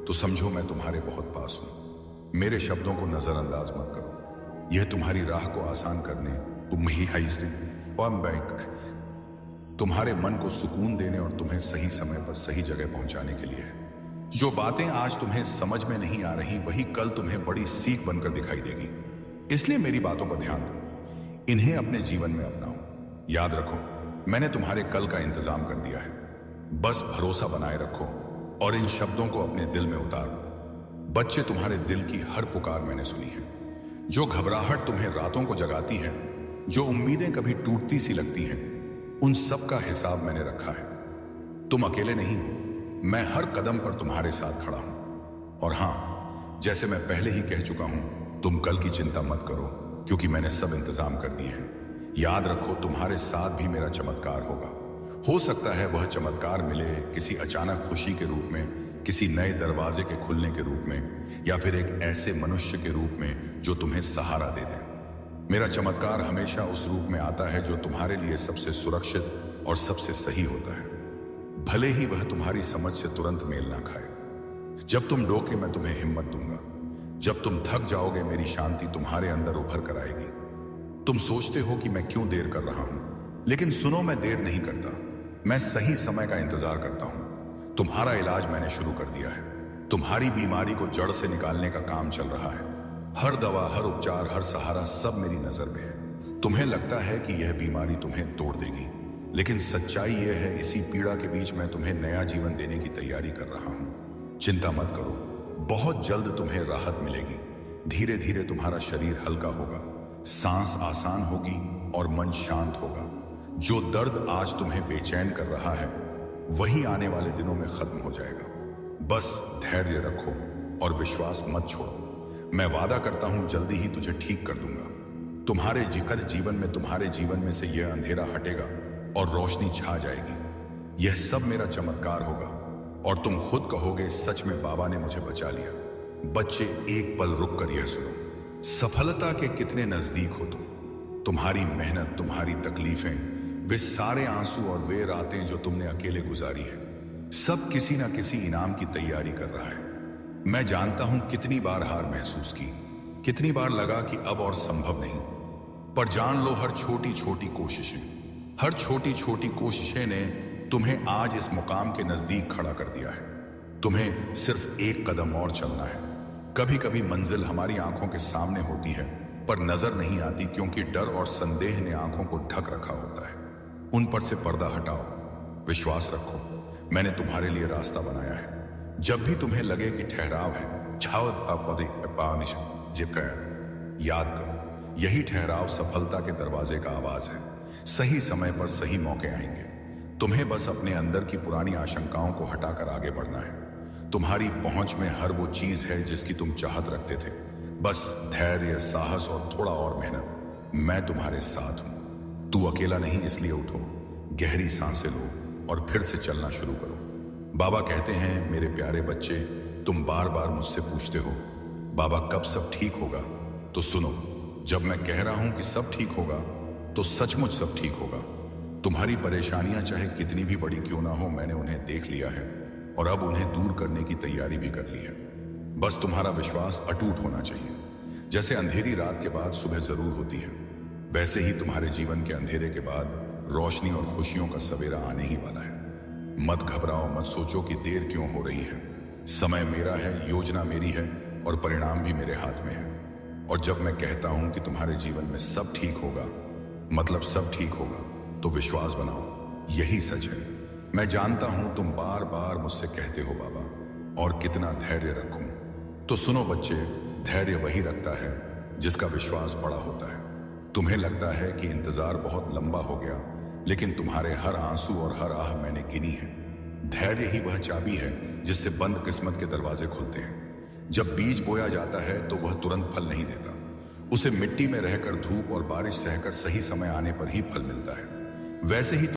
तो समझो मैं तुम्हारे बहुत पास हूं। मेरे शब्दों को नजरअंदाज मत करो। यह तुम्हारी राह को आसान करने, तुम्हारे मन को सुकून देने और तुम्हें सही समय पर सही जगह पहुंचाने के लिए है। जो बातें आज तुम्हें समझ में नहीं आ रही, वही कल तुम्हें बड़ी सीख बनकर दिखाई देगी। इसलिए मेरी बातों पर ध्यान दो, इन्हें अपने जीवन में अपनाओ। याद रखो, मैंने तुम्हारे कल का इंतजाम कर दिया है। बस भरोसा बनाए रखो और इन शब्दों को अपने दिल में उतार लो। बच्चे, तुम्हारे दिल की हर पुकार मैंने सुनी है। जो घबराहट तुम्हें रातों को जगाती है, जो उम्मीदें कभी टूटती सी लगती हैं, उन सब का हिसाब मैंने रखा है। तुम अकेले नहीं हो। मैं हर कदम पर तुम्हारे साथ खड़ा हूं। और हां, जैसे मैं पहले ही कह चुका हूं, तुम कल की चिंता मत करो, क्योंकि मैंने सब इंतजाम कर दिए हैं। याद रखो, तुम्हारे साथ भी मेरा चमत्कार होगा। हो सकता है वह चमत्कार मिले किसी अचानक खुशी के रूप में, किसी नए दरवाजे के खुलने के रूप में, या फिर एक ऐसे मनुष्य के रूप में जो तुम्हें सहारा दे दे। मेरा चमत्कार हमेशा उस रूप में आता है जो तुम्हारे लिए सबसे सुरक्षित और सबसे सही होता है, भले ही वह तुम्हारी समझ से तुरंत मेल ना खाए। जब तुम डोके, मैं तुम्हें हिम्मत दूंगा। जब तुम थक जाओगे, मेरी शांति तुम्हारे अंदर उभर कर आएगी। तुम सोचते हो कि मैं क्यों देर कर रहा हूं, लेकिन सुनो, मैं देर नहीं करता। मैं सही समय का इंतजार करता हूं। तुम्हारा इलाज मैंने शुरू कर दिया है। तुम्हारी बीमारी को जड़ से निकालने का काम चल रहा है। हर दवा, हर उपचार, हर सहारा, सब मेरी नजर में है। तुम्हें लगता है कि यह बीमारी तुम्हें तोड़ देगी, लेकिन सच्चाई यह है, इसी पीड़ा के बीच मैं तुम्हें नया जीवन देने की तैयारी कर रहा हूं। चिंता मत करो, बहुत जल्द तुम्हें राहत मिलेगी। धीरे धीरे तुम्हारा शरीर हल्का होगा, सांस आसान होगी और मन शांत होगा। जो दर्द आज तुम्हें बेचैन कर रहा है, वही आने वाले दिनों में खत्म हो जाएगा। बस धैर्य रखो और विश्वास मत छोड़ो। मैं वादा करता हूं, जल्दी ही तुझे ठीक कर दूंगा। तुम्हारे जीवन में से यह अंधेरा हटेगा और रोशनी छा जाएगी। यह सब मेरा चमत्कार होगा और तुम खुद कहोगे, सच में बाबा ने मुझे बचा लिया। बच्चे, एक पल रुक कर यह सुनो। सफलता के कितने नजदीक हो तुम। तुम्हारी मेहनत, तुम्हारी तकलीफें, वे सारे आंसू और वे रातें जो तुमने अकेले गुजारी है, सब किसी ना किसी इनाम की तैयारी कर रहा है। मैं जानता हूं कितनी बार हार महसूस की, कितनी बार लगा कि अब और संभव नहीं, पर जान लो, हर छोटी छोटी कोशिशें ने तुम्हें आज इस मुकाम के नजदीक खड़ा कर दिया है। तुम्हें सिर्फ एक कदम और चलना है। कभी कभी मंजिल हमारी आंखों के सामने होती है, पर नजर नहीं आती, क्योंकि डर और संदेह ने आंखों को ढक रखा होता है। उन पर से पर्दा हटाओ, विश्वास रखो, मैंने तुम्हारे लिए रास्ता बनाया है। जब भी तुम्हें लगे कि ठहराव है, याद करो, यही ठहराव सफलता के दरवाजे का आवाज है। सही समय पर सही मौके आएंगे। तुम्हें बस अपने अंदर की पुरानी आशंकाओं को हटाकर आगे बढ़ना है। तुम्हारी पहुंच में हर वो चीज है जिसकी तुम चाहत रखते थे। बस धैर्य, साहस और थोड़ा और मेहनत। मैं तुम्हारे साथ हूं। तू अकेला नहीं, इसलिए उठो, गहरी सांसें लो और फिर से चलना शुरू करो। बाबा कहते हैं, मेरे प्यारे बच्चे, तुम बार बार मुझसे पूछते हो, बाबा कब सब ठीक होगा? तो सुनो, जब मैं कह रहा हूं कि सब ठीक होगा, तो सचमुच सब ठीक होगा। तुम्हारी परेशानियां चाहे कितनी भी बड़ी क्यों ना हो, मैंने उन्हें देख लिया है और अब उन्हें दूर करने की तैयारी भी कर ली है। बस तुम्हारा विश्वास अटूट होना चाहिए। जैसे अंधेरी रात के बाद सुबह जरूर होती है, वैसे ही तुम्हारे जीवन के अंधेरे के बाद रोशनी और खुशियों का सवेरा आने ही वाला है। मत घबराओ, मत सोचो कि देर क्यों हो रही है। समय मेरा है, योजना मेरी है और परिणाम भी मेरे हाथ में है। और जब मैं कहता हूं कि तुम्हारे जीवन में सब ठीक होगा, मतलब सब ठीक होगा, तो विश्वास बनाओ, यही सच है। मैं जानता हूं तुम बार बार मुझसे कहते हो, बाबा और कितना धैर्य रखूं। तो सुनो बच्चे, धैर्य वही रखता है जिसका विश्वास बड़ा होता है। तुम्हें लगता है कि इंतजार बहुत लंबा हो गया, लेकिन तुम्हारे हर आंसू और हर आह मैंने गिनी है। धैर्य ही वह चाबी है जिससे बंद किस्मत के दरवाजे खुलते हैं। जब बीज बोया जाता है तो वह तुरंत फल नहीं देता। उसे मिट्टी में रहकर, धूप और बारिश सहकर सही समय आने पर ही फल मिलता है। वैसे ही